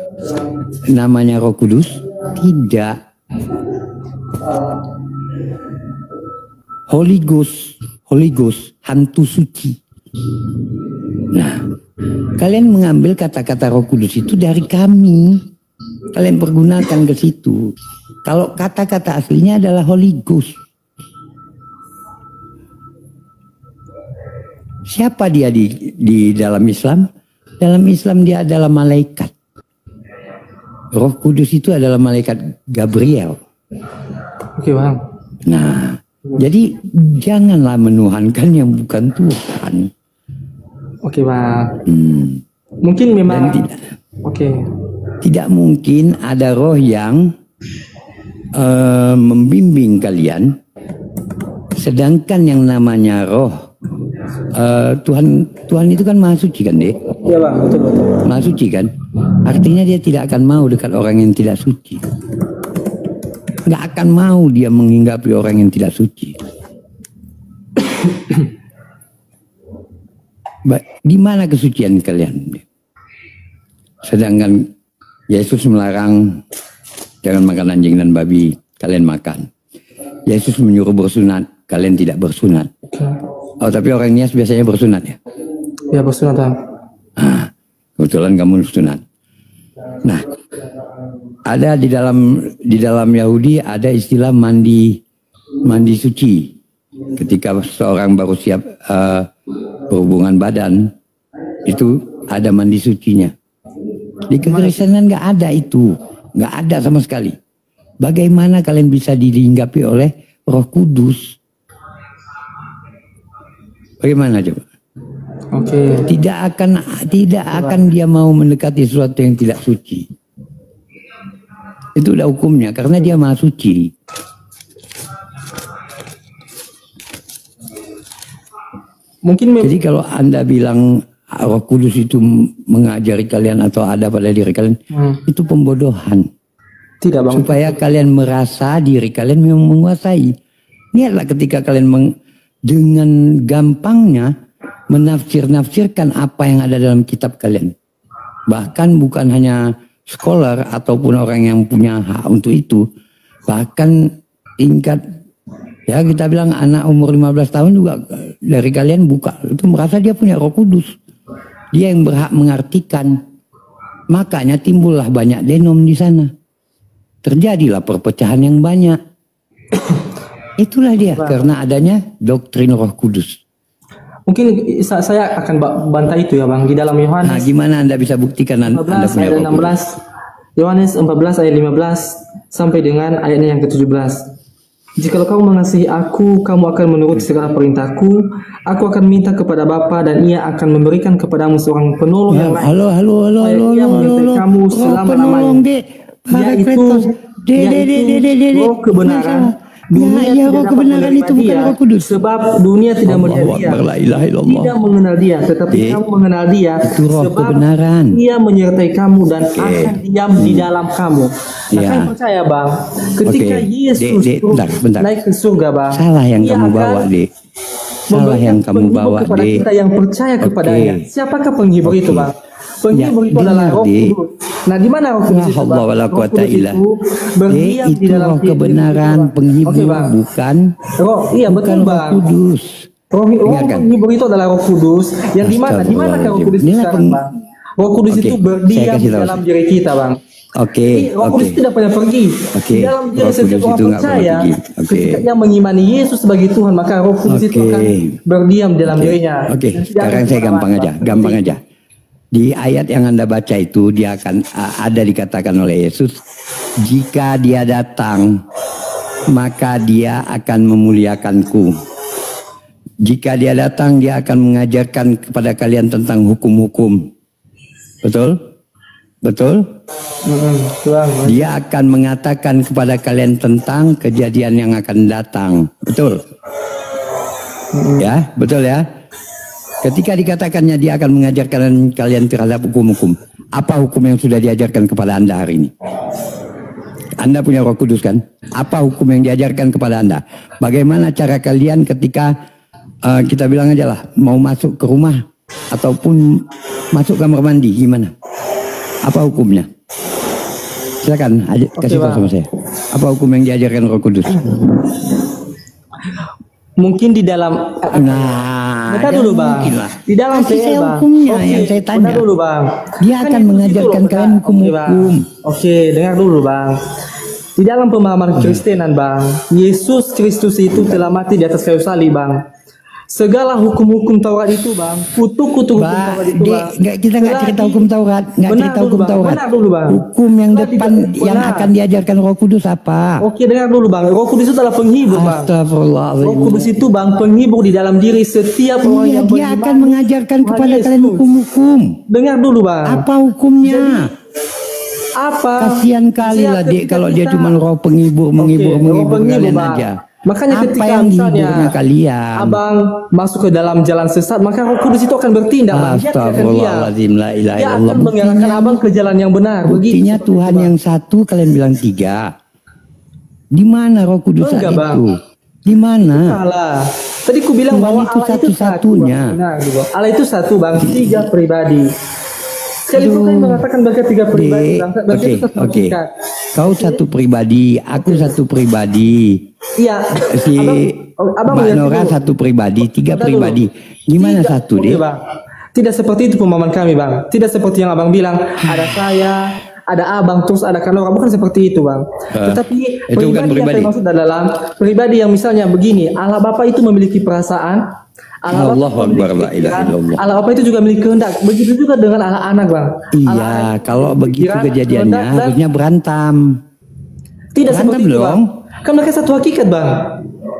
namanya Roh Kudus? Tidak. Holy Ghost, hantu suci. Nah, kalian mengambil kata-kata Roh Kudus itu dari kami. Kalian pergunakan ke situ. Kalau kata-kata aslinya adalah Holy Ghost. Siapa dia di dalam Islam? Dalam Islam dia adalah malaikat. Roh Kudus itu adalah malaikat Gabriel.
Oke, Bang.
Nah, jadi janganlah menuhankan yang bukan Tuhan.
Oke, Bang. Mungkin memang. Oke.
Tidak mungkin ada roh yang membimbing kalian, sedangkan yang namanya roh Tuhan itu kan maha suci kan, Dek?
Iya, Bang, betul.
Maha suci kan, artinya dia tidak akan mau dekat orang yang tidak suci. Nggak akan mau dia menghinggapi orang yang tidak suci. Di mana kesucian kalian? Sedangkan Yesus melarang jangan makan anjing dan babi, kalian makan. Yesus menyuruh bersunat, kalian tidak bersunat. Oh, tapi orang Nias biasanya bersunat ya?
Ya, bersunat, Bang.
Kebetulan kamu bersunat. Nah, ada di dalam Yahudi ada istilah mandi suci. Ketika seorang baru siap berhubungan badan, itu ada mandi sucinya. Di kekristenan nggak ada itu, nggak ada sama sekali. Bagaimana kalian bisa dilinggapi oleh Roh Kudus? Bagaimana coba?
Oke.
Tidak akan dia mau mendekati sesuatu yang tidak suci. Itu udah hukumnya karena dia maha suci. Jadi kalau Anda bilang Roh Kudus itu mengajari kalian atau ada pada diri kalian, itu pembodohan.
Tidak, Bang.
Supaya kalian merasa diri kalian memang menguasai. Lihatlah ketika kalian dengan gampangnya menafsirkan apa yang ada dalam kitab kalian. Bahkan bukan hanya scholar ataupun orang yang punya hak untuk itu. Bahkan tingkat, ya kita bilang anak umur 15 tahun juga dari kalian buka. Itu merasa dia punya Roh Kudus. Dia yang berhak mengartikan. Makanya timbullah banyak denom di sana. Terjadilah perpecahan yang banyak. Itulah dia, karena adanya doktrin Roh Kudus.
Mungkin saya akan bantah itu ya, Bang. Di dalam Yohanes.
Nah, gimana Anda bisa buktikan Anda punya Roh Kudus?
Yohanes 14 ayat 15 sampai dengan ayatnya yang ke-17. Jikalau kamu mengasihi aku, kamu akan menuruti segala perintahku. Aku akan minta kepada Bapa dan Ia akan memberikan kepadamu seorang penolong yang lain.
Halo.
Ia menyertai kamu selama-lamanya. Yaitu roh kebenaran.
Dunia roh kebenaran itu bukan Roh Kudus.
Sebab dunia tidak melihat dia, tidak mengenal dia, tetapi kamu mengenal dia.
Itu roh
sebab
kebenaran.
Ia menyertai kamu dan akan diam di dalam kamu. Nah, kan percaya, Bang, ketika Yesus
bentar.
naik ke surga, Bang,
salah yang kamu bawa, Dek. Salah yang kamu bawa,
kepada
Dek.
kita yang percaya kepadanya. Siapakah penghibur itu, Bang? Penghibur itu adalah Roh Kudus. Nah, di mana Roh Kudus itu, Bang? Roh Kudus itu berdiam di dalam
kebenaran, penghibur, bukan
Roh. Iya, betul,
Roh
Bang.
Kudus.
Roh penghibur itu adalah Roh Kudus. Yang di mana? Di mana Roh Kudus itu sekarang, Bang? Roh Kudus itu berdiam di dalam diri kita, Bang.
Oke,
Roh Kudus
oke.
tidak pernah pergi.
Oke,
Di dalam diri
Roh
setiap
Kudus
orang
itu nggak pernah
percaya,
pergi. Oke.
ketika ia mengimani Yesus sebagai Tuhan, maka Roh Kudus itu
Oke.
akan berdiam di dalam
Oke,
dirinya.
oke.
Dan tidak
Sekarang
akan
saya gampang
kemana-mana,
aja,
Bang.
gampang aja. Di ayat yang Anda baca itu dia akan ada dikatakan oleh Yesus, jika dia datang maka dia akan memuliakanku. Jika dia datang dia akan mengajarkan kepada kalian tentang hukum-hukum. Betul? Betul?
Tuhan.
Dia akan mengatakan kepada kalian tentang kejadian yang akan datang. Betul? Ya, betul ya. Ketika dikatakannya dia akan mengajarkan kalian terhadap hukum-hukum. Apa hukum yang sudah diajarkan kepada Anda hari ini? Anda punya Roh Kudus kan? Apa hukum yang diajarkan kepada Anda? Bagaimana cara kalian ketika kita bilang aja lah mau masuk ke rumah ataupun masuk kamar mandi, gimana? Apa hukumnya? Silakan kasih tahu sama saya. Apa hukum yang diajarkan Roh Kudus?
Mungkin di dalam bentar dulu Bang. Di dalam
Kasih
PL
saya
Bang.
hukumnya
Oke,
yang saya tanya.
bentar dulu Bang.
Dia
Kan
akan
itu
mengajarkan
loh,
kalian
Bang.
hukum-hukum.
Oke, dengar dulu Bang. Di dalam pemahaman Kristenan Bang, Yesus Kristus itu telah mati di atas kayu salib Bang. Segala hukum-hukum Taurat itu Bang, kutuk-kutuk hukum Taurat itu Bang.
Kita nggak cerita hukum Taurat, nggak
Benar
cerita
dulu,
hukum
Bang.
Taurat.
Benar dulu Bang.
Hukum yang
Benar,
depan
tidak-
yang
benar.
akan diajarkan Roh Kudus apa?
Oke, dengar dulu Bang. Roh Kudus itu adalah penghibur Bang. Roh
Astagfirullahaladzim.
Kudus itu Bang penghibur di dalam diri setiap orang
Iya,
yang
dia
beriman.
akan mengajarkan
Tuhan
kepada
Yesus.
kalian hukum-hukum.
Dengar dulu Bang.
Apa hukumnya?
Apa?
Kasihan kali lah
Siap,
dek
ketika
kalau dia
kita-
cuma roh penghibur, menghibur
roh penghibur,
kalian
Bang.
aja.
Makanya
Apa
ketika
yang
misalnya
dihiburnya kalian?
Abang masuk ke dalam jalan sesat, maka Roh Kudus itu akan bertindak Bang. Dia tidak akan diam.
Astagfirullahaladzim, la ilaha
Dia
illallah.
akan mengarahkan abang ke jalan yang benar.
Buktinya
Begitu,
Tuhan
Bang.
yang satu, kalian bilang tiga. Di mana Roh Kudus saat
Enggak, Bang.
itu? Di mana?
Salah. Tadi ku bilang
Tuhan
bahwa
itu
Allah itu satu.
satu-satunya.
Bang. Benar, Bang. Allah itu satu Bang, tiga pribadi. Sekalipun kami mengatakan mereka tiga pribadi,
Dek,
Bang. Mereka itu satu
oke.
hakikat.
Kau satu pribadi, aku satu pribadi.
Iya.
Si
Abang
Mbak
melihat
Nora
dulu.
satu pribadi, tiga
Bentar dulu.
pribadi. Gimana
Tidak.
satu
Oke,
deh?
Bang. Tidak seperti itu pemahaman kami Bang. Tidak seperti yang abang bilang. Ada saya, ada abang, terus ada Kanora. Bukan seperti itu Bang. Tetapi
itu bukan
pribadi yang
pribadi.
saya maksud adalah pribadi yang misalnya begini. Allah Bapa itu memiliki perasaan. Allah Bapa
Allahu
memiliki
Akbar, la ilaha
pikiran,
illallah.
Allah Bapa itu juga memiliki kehendak. Begitu juga dengan Allah anak Bang. Allah
Iya,
Anak
kalau
memiliki
begitu
pikiran,
kejadiannya
kehendak, dan
harusnya berantem.
tidak
berantem
seperti itu
dong.
Bang. Kan mereka satu hakikat Bang.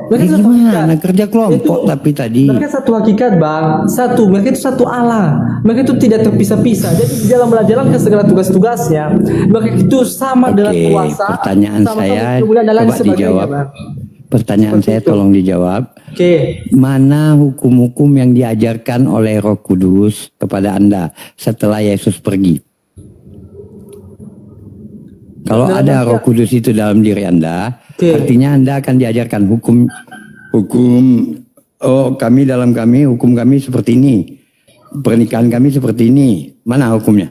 Mereka
Ya
satu hakikat.
gimana kerja kelompok
Itu-
tapi tadi.
Mereka satu hakikat Bang, satu. Mereka itu satu Allah. Mereka itu tidak terpisah-pisah. Jadi di dalam menjalankan segala tugas-tugasnya, mereka itu sama dengan
Oke,
kuasa.
pertanyaan
sama-sama
saya
kemuliaan dan lain
coba
sebagainya,
dijawab.
Bang.
Pertanyaan
Seperti
saya
itu.
tolong dijawab.
Oke,
Mana hukum-hukum yang diajarkan oleh Roh Kudus kepada Anda setelah Yesus pergi? Kalau
Dalam
ada
arti-
Roh Kudus itu dalam diri Anda,
Oke.
artinya Anda akan diajarkan hukum. Oh, hukum kami seperti ini. Pernikahan kami seperti ini. Mana hukumnya?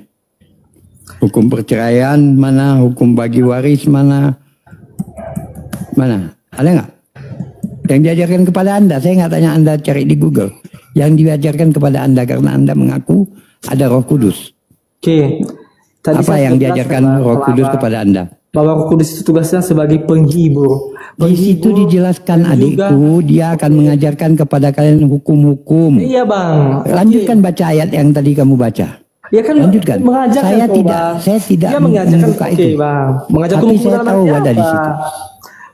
Hukum perceraian mana? Hukum bagi waris mana? Mana? Ada nggak? Yang diajarkan kepada Anda, saya nggak tanya Anda cari di Google. Yang diajarkan kepada Anda karena Anda mengaku ada Roh Kudus.
oke. Tadi
Apa
saya
yang
sudah
diajarkan
jelaskan, Bang,
Roh
kalau
Kudus
Abang-
kepada Anda?
bahwa Roh Kudus itu tugasnya sebagai penghibur.
Di situ
Penghibur
dijelaskan
dan juga-
adikku, dia akan mengajarkan kepada kalian hukum-hukum.
Iya Bang.
Lanjutkan baca ayat yang tadi kamu baca.
Ya kan
Lanjutkan.
mengajarkan
Saya
kok,
tidak-
Bang.
saya tidak
Dia mengajarkan
membuka
oke,
itu.
Bang. Mengajarkan
Tapi
hukum
saya
dalam
tahu
arti
ada di
apa?
situ.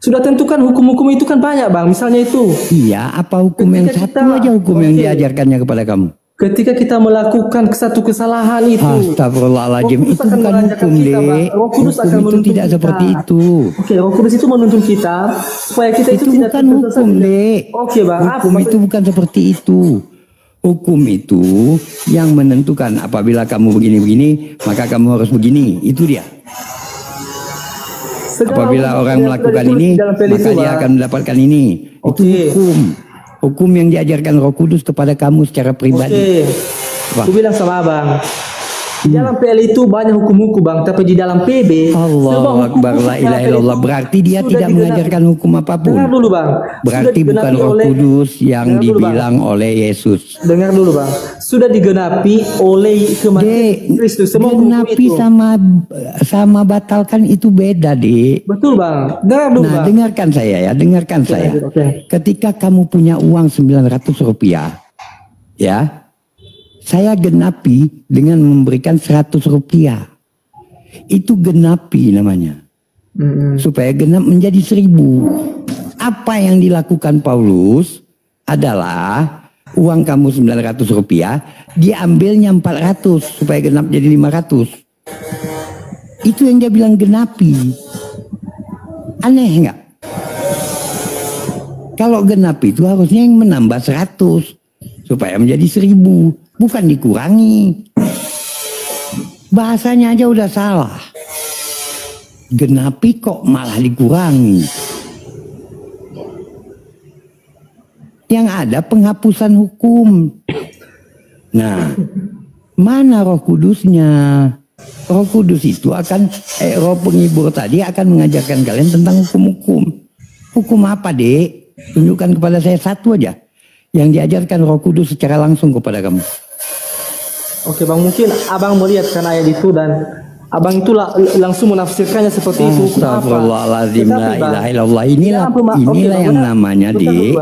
Sudah tentukan hukum-hukum itu kan banyak Bang. Misalnya itu
Iya, apa hukum yang
Ketika
satu
kita-
aja hukum yang
oke.
diajarkannya kepada kamu?
ketika kita melakukan satu kesalahan itu.
Astagfirullahaladzim,
Roh Kudus
itu
akan
bukan
mengajarkan
hukum
kita,
deh.
Bang. Roh Kudus
Hukum
akan
itu
menuntun
tidak
kita.
seperti itu.
Oke, Roh Kudus itu menuntun kita supaya kita
Itu
tidak
bukan
tersesat.
hukum deh.
Oke Bang.
Hukum itu bukan seperti itu. Hukum itu yang menentukan apabila kamu begini-begini, maka kamu harus begini. Itu dia. Apabila orang melakukan ini, maka dia akan mendapatkan ini. Itu
Oke.
hukum. Hukum yang diajarkan Roh Kudus kepada kamu secara pribadi.
Oke.
Apa?
Aku bilang sama Abang. Di dalam PL itu banyak hukum-hukum Bang, tapi di dalam PB
Allahu
semua
Akbar,
hukum-hukum
la ilaha
yang
illallah.
itu
Berarti dia
sudah
tidak
digenapi.
mengajarkan hukum apapun.
Dengar dulu Bang.
Berarti
Sudah
bukan
digenapi
Roh
oleh-
Kudus yang
Dengar dulu, Bang.
dibilang oleh Yesus.
Dengar dulu Bang. sudah digenapi oleh kematian Kristus. Semua hukum
Genapi
itu.
sama batalkan itu beda, Dek.
Betul Bang. Dengar dulu
Nah,
Bang.
dengarkan saya ya, dengarkan saya.
Oke.
Ketika kamu punya uang 900 rupiah, ya, saya genapi dengan memberikan 100 rupiah. Itu genapi namanya. Supaya genap menjadi 1000. Apa yang dilakukan Paulus adalah uang kamu 900 rupiah, diambilnya 400 supaya genap jadi 500. Itu yang dia bilang genapi. Aneh nggak? Kalau genapi itu harusnya yang menambah 100 supaya menjadi 1000, bukan dikurangi. Bahasanya aja udah salah. Genapi kok malah dikurangi. Yang ada penghapusan hukum. Nah, mana Roh Kudusnya? Roh Kudus itu akan, Roh penghibur tadi akan mengajarkan kalian tentang hukum-hukum. Hukum apa, Dek? Tunjukkan kepada saya satu aja yang diajarkan Roh Kudus secara langsung kepada kamu.
Oke Bang, mungkin Abang melihat kan ayat itu dan Abang itu langsung menafsirkannya seperti itu.
Astagfirullahaladzim, la ilaha illallah. Inilah yang namanya, Dek.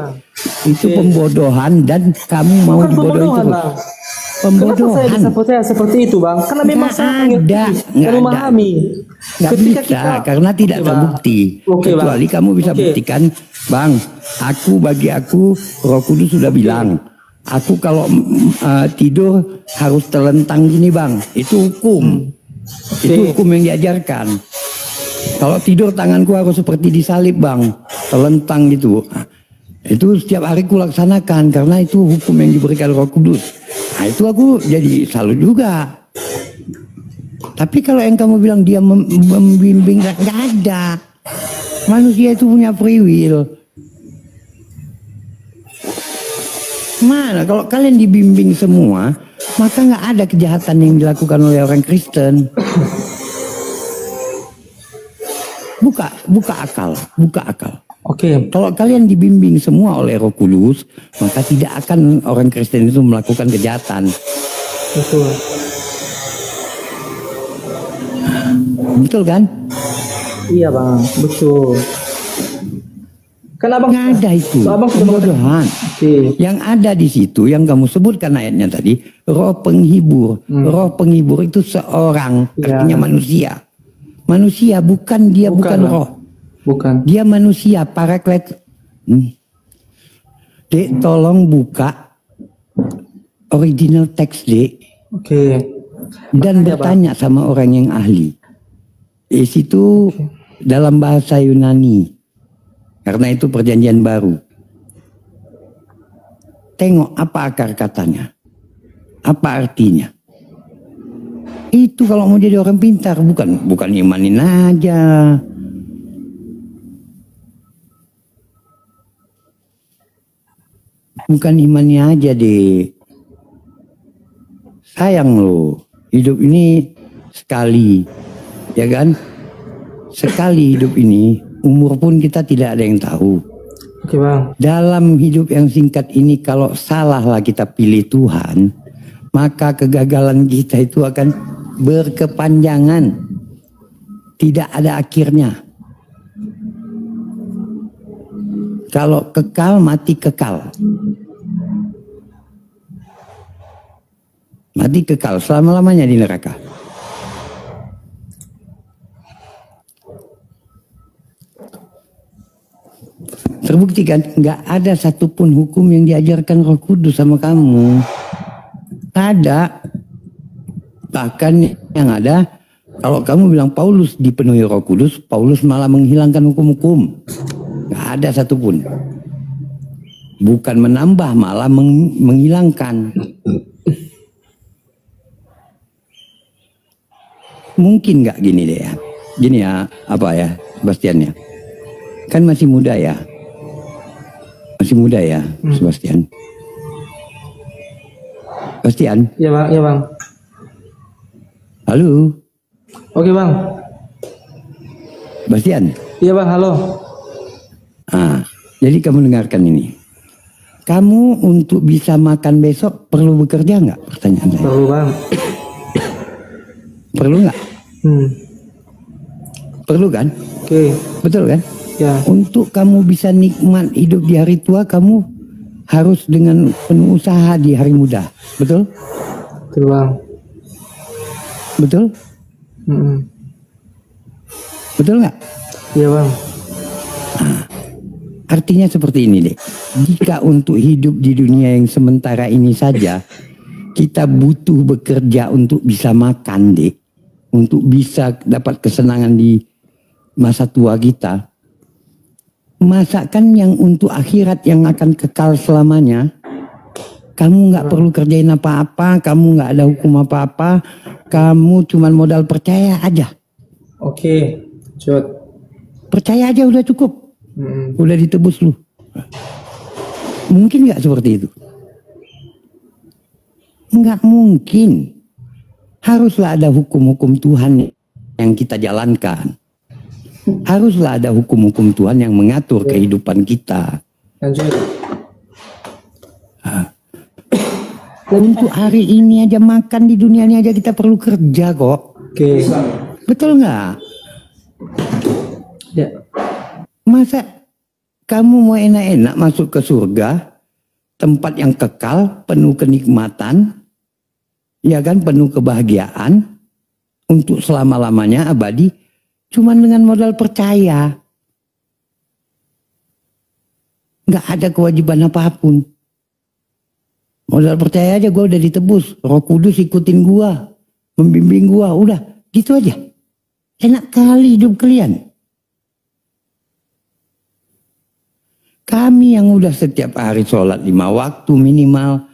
Itu pembodohan dan kamu mau dibodohi terus. Pembodohan.
Kenapa saya bisa percaya seperti itu Bang? Karena memang saya memahami.
Nggak bisa, karena tidak terbukti. Kecuali kamu bisa buktikan, Bang, bagi aku Roh Kudus sudah bilang, aku kalau tidur harus terlentang gini Bang. Itu hukum. Itu hukum yang diajarkan. Kalau tidur tanganku harus seperti disalib Bang, terlentang gitu. Itu setiap hari ku laksanakan karena itu hukum yang diberikan Roh Kudus. Nah itu aku jadi salut juga. Tapi kalau yang kamu bilang dia membimbing, nggak ada. Manusia itu punya free will. Mana kalau kalian dibimbing semua, maka nggak ada kejahatan yang dilakukan oleh orang Kristen. Buka akal.
Oke.
Kalau kalian dibimbing semua oleh Roh Kudus, maka tidak akan orang Kristen itu melakukan kejahatan.
Betul.
Betul kan?
Iya Bang, betul. Kan Abang
nggak ada itu.
Abang
pembodohan. Yang ada di situ, yang kamu sebutkan ayatnya tadi, Roh penghibur. Roh penghibur itu seorang, artinya manusia. Manusia, bukan roh.
Bukan.
Dia manusia, paraklet. Dek, tolong buka original teks, Dek.
Oke.
Dan bertanya sama orang yang ahli. Di situ dalam bahasa Yunani. Karena itu perjanjian baru. Tengok apa akar katanya. Apa artinya. Itu kalau mau jadi orang pintar, bukan imanin aja. Bukan imannya aja deh. Sayang loh, hidup ini sekali, ya kan? Sekali hidup ini, umur pun kita tidak ada yang tahu.
Oke Bang.
Dalam hidup yang singkat ini, kalau salahlah kita pilih Tuhan, maka kegagalan kita itu akan berkepanjangan. Tidak ada akhirnya. Kalau kekal, mati kekal. Mati kekal selama-lamanya di neraka. Terbukti kan, nggak ada satupun hukum yang diajarkan Roh Kudus sama kamu. Ada. Bahkan yang ada, kalau kamu bilang Paulus dipenuhi Roh Kudus, Paulus malah menghilangkan hukum-hukum. Nggak ada satupun. Bukan menambah, malah menghilangkan. Mungkin nggak gini deh ya. Gini ya, apa ya, Sebastian ya. Kan masih muda ya. Masih muda ya, Sebastian. Sebastian.
Iya Bang, iya Bang.
Halo.
Oke Bang.
Sebastian.
Iya Bang, halo.
Jadi kamu dengarkan ini. Kamu untuk bisa makan besok perlu bekerja nggak? Pertanyaan saya.
Perlu bang.
Perlu nggak? Perlu kan?
Oke.
Betul kan?
Ya.
Untuk kamu bisa nikmat hidup di hari tua, kamu harus dengan penuh usaha di hari muda. Betul?
Betul bang.
Betul? Betul nggak?
Iya bang.
Artinya seperti ini deh. Jika untuk hidup di dunia yang sementara ini saja, kita butuh bekerja untuk bisa makan deh. Untuk bisa dapat kesenangan di masa tua kita. Masakan yang untuk akhirat yang akan kekal selamanya. Kamu nggak perlu kerjain apa-apa, kamu nggak ada hukum apa-apa. Kamu cuma modal percaya aja.
Oke. Cut.
Percaya aja udah cukup. Udah ditebus lu. Mungkin nggak seperti itu? Nggak mungkin. Haruslah ada hukum-hukum Tuhan yang kita jalankan. Haruslah ada hukum-hukum Tuhan yang mengatur kehidupan kita.
Lanjut.
Untuk hari ini aja makan di dunia ini aja kita perlu kerja kok.
Oke.
Betul nggak?
Ya.
Masa kamu mau enak-enak masuk ke surga, tempat yang kekal, penuh kenikmatan, ya kan, penuh kebahagiaan, untuk selama-lamanya abadi, cuman dengan modal percaya. Nggak ada kewajiban apapun. Modal percaya aja gue udah ditebus. Roh Kudus ikutin gue, membimbing gue, udah gitu aja. Enak kali hidup kalian. Kami yang udah setiap hari sholat 5 waktu minimal,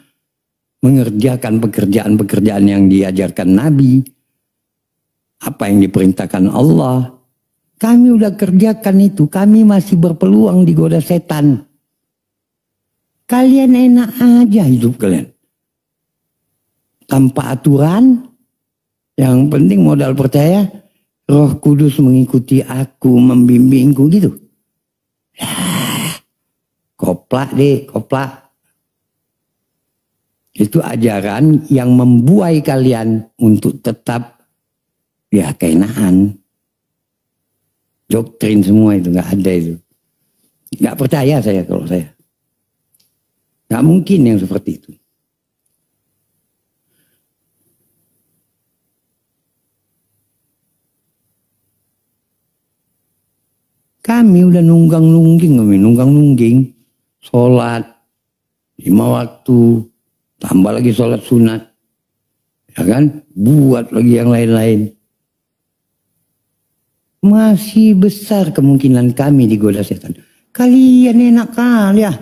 mengerjakan pekerjaan-pekerjaan yang diajarkan Nabi, apa yang diperintahkan Allah, kami udah kerjakan itu, kami masih berpeluang digoda setan. Kalian enak aja hidup kalian. Tanpa aturan, yang penting modal percaya, Roh Kudus mengikuti aku, membimbingku gitu. Koplak deh, koplak. Itu ajaran yang membuai kalian untuk tetap ya keenakan. Doktrin semua itu nggak ada itu. Nggak percaya saya kalau saya. Nggak mungkin yang seperti itu. Kami udah nunggang-nungging. Sholat 5 waktu, tambah lagi sholat sunat, ya kan? Buat lagi yang lain-lain. Masih besar kemungkinan kami digoda setan. Kalian enak kali ya.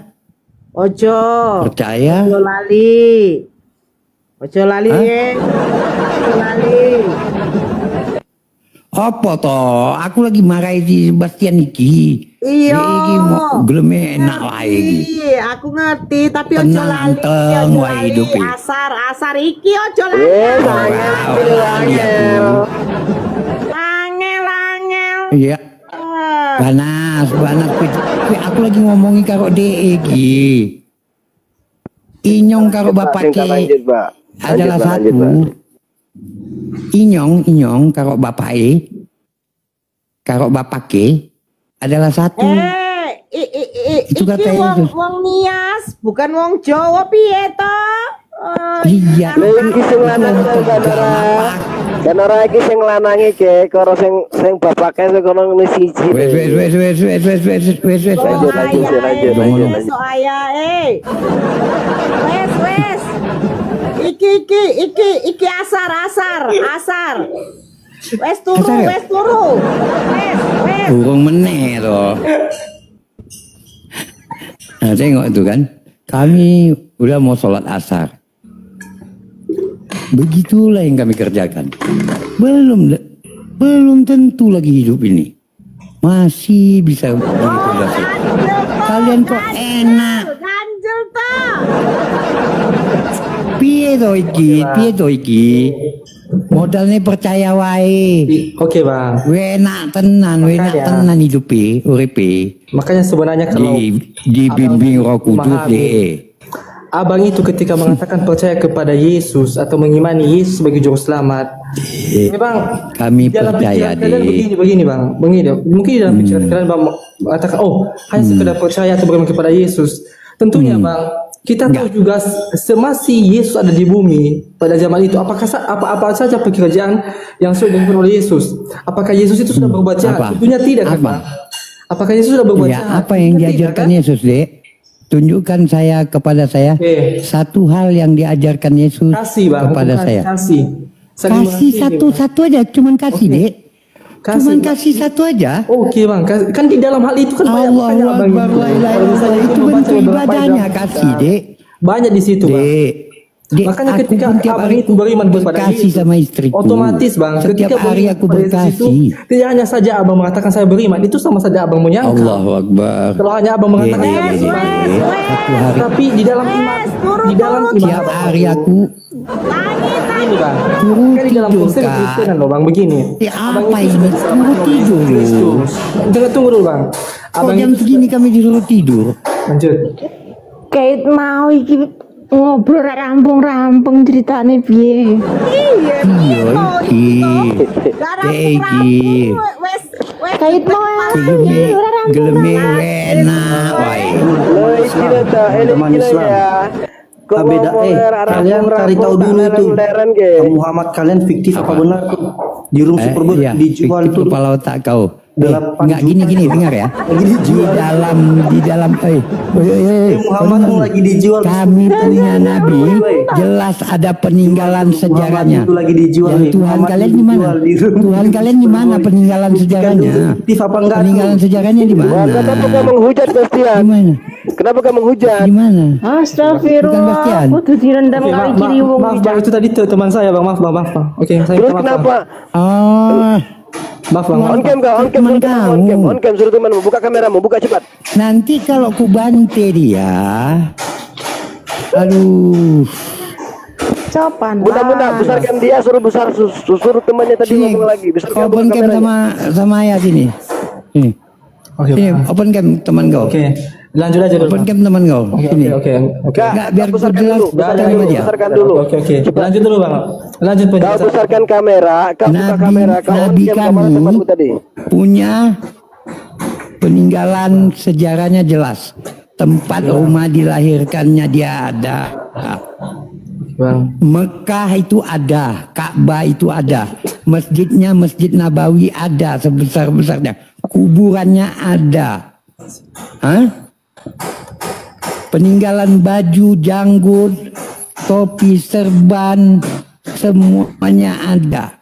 Ojo.
Percaya?
Ojo lali. Ojo lali ya. Ojo lali.
Apa toh? Aku lagi marahi si Bastian iki.
Iya.
Iki mau gelem enak lagi.
Iya, aku ngerti tapi ojo
Tenang,
lali.
teng,
Ojo
wae
lali.
hidup iki.
Asar iki ojo lali. Angel.
Iya. Panas. Aku lagi ngomongin karo DE iki. Inyong karo bapak ke adalah satu. Inyong karo bapak ke adalah satu. Itu
Iki
katanya itu.
wong Nias, bukan wong Jawa piye to?
Iya.
Iki sing lanang kan ora iki sing lanange ge karo sing bapake sing kono ngene siji.
Wes.
Lanjut.
So ayah wes. Iki asar. Wes turu. Wes.
Burung meneh toh. Nah, tengok itu kan. Kami udah mau sholat asar. Begitulah yang kami kerjakan. Belum tentu lagi hidup ini. Masih bisa mengikuti. Kalian kok enak.
Ganjel toh.
Piye to iki? Modalnya percaya wae.
Oke bang.
Enak tenan hidupi, uripi.
Makanya sebenarnya kalau
dibimbing Roh Kudus
memahami,
deh.
abang itu ketika mengatakan percaya kepada Yesus atau mengimani Yesus sebagai juru selamat, memang
Kami
dalam
percaya
pikiran kalian
deh.
begini bang, mungkin dalam pikiran kalian bang mengatakan hanya sekedar percaya atau beriman kepada Yesus. Tentunya bang, kita tahu juga semasi Yesus ada di bumi pada zaman itu, apa saja pekerjaan yang sudah dilakukan oleh Yesus. Apakah Yesus itu sudah berbuat jahat? Tentunya tidak kan bang. Apakah Yesus sudah berbuat jahat?
Apa yang diajarkan Yesus deh? Tunjukkan kepada saya satu hal yang diajarkan Yesus kepada saya. Kasih satu aja, cuman kasih deh. Cuman kasih satu aja.
Oke bang, kan di dalam hal itu kan banyak
itu bentuk ibadahnya kasih deh.
Banyak di situ bang. Makanya ketika abang itu beriman kepada
Yesus sama istriku,
otomatis bang, ketika
hari aku berkasih,
tidak hanya saja abang mengatakan saya beriman, itu sama saja abang menyangkal.
Allahu Akbar.
Kalau hanya abang mengatakan
satu hari,
tapi di dalam iman,
tiap hari aku
ini bang, kan di dalam konsep Kristen loh bang begini.
Apa ini? Turut tidur loh.
Jangan tunggu dulu bang.
Abang jam segini kami disuruh tidur.
Lanjut.
Kayak mau iki ngobrol rampung-rampung ceritane piye.
Iya iki.
Kait mau
geleme enak wae.
Teman Islam. Beda kalian cari tahu dulu itu Muhammad kalian fiktif apa benar tuh di room Superbook dijual itu
kepala otak kau. Enggak gini dengar ya. Di dalam
Muhammad tuh lagi dijual.
Kami punya Nabi jelas ada peninggalan sejarahnya.
Lagi dijual.
Tuhan kalian di mana? Tuhan kalian di mana peninggalan sejarahnya?
Fiktif apa enggak?
Peninggalan sejarahnya di mana?
Kenapa kamu menghujat Bastian?
Di mana?
Kenapa kamu menghujat?
Di mana?
Astagfirullah, kudu direndam kali kiri wong.
Maaf bang, itu tadi teman saya bang, maaf bang. Oke, saya
Terus kenapa?
Maaf bang.
On cam, suruh temanmu, buka kameramu, buka cepat.
Nanti kalau ku bantai dia, aduh.
Sopan.
Bunda, besarkan dia, suruh temannya tadi ngomong lagi. Besarkan
open cam sama ayah sini. Sini. Sini, open cam teman kau.
Oke. Lanjut aja dulu.
Open cam teman kau. Sini.
Oke.
Enggak biar
besarkan dulu. Besarkan dulu.
Oke. Lanjut dulu bang. Lanjut
penjelasan. Kau besarkan kamera, kau buka kamera, kau
Nabi kami
tadi.
Punya peninggalan sejarahnya jelas. Tempat rumah dilahirkannya dia ada.
Bang.
Mekah itu ada, Ka'bah itu ada, masjidnya Masjid Nabawi ada sebesar-besarnya, kuburannya ada. Peninggalan baju, janggut, topi, serban, semuanya ada.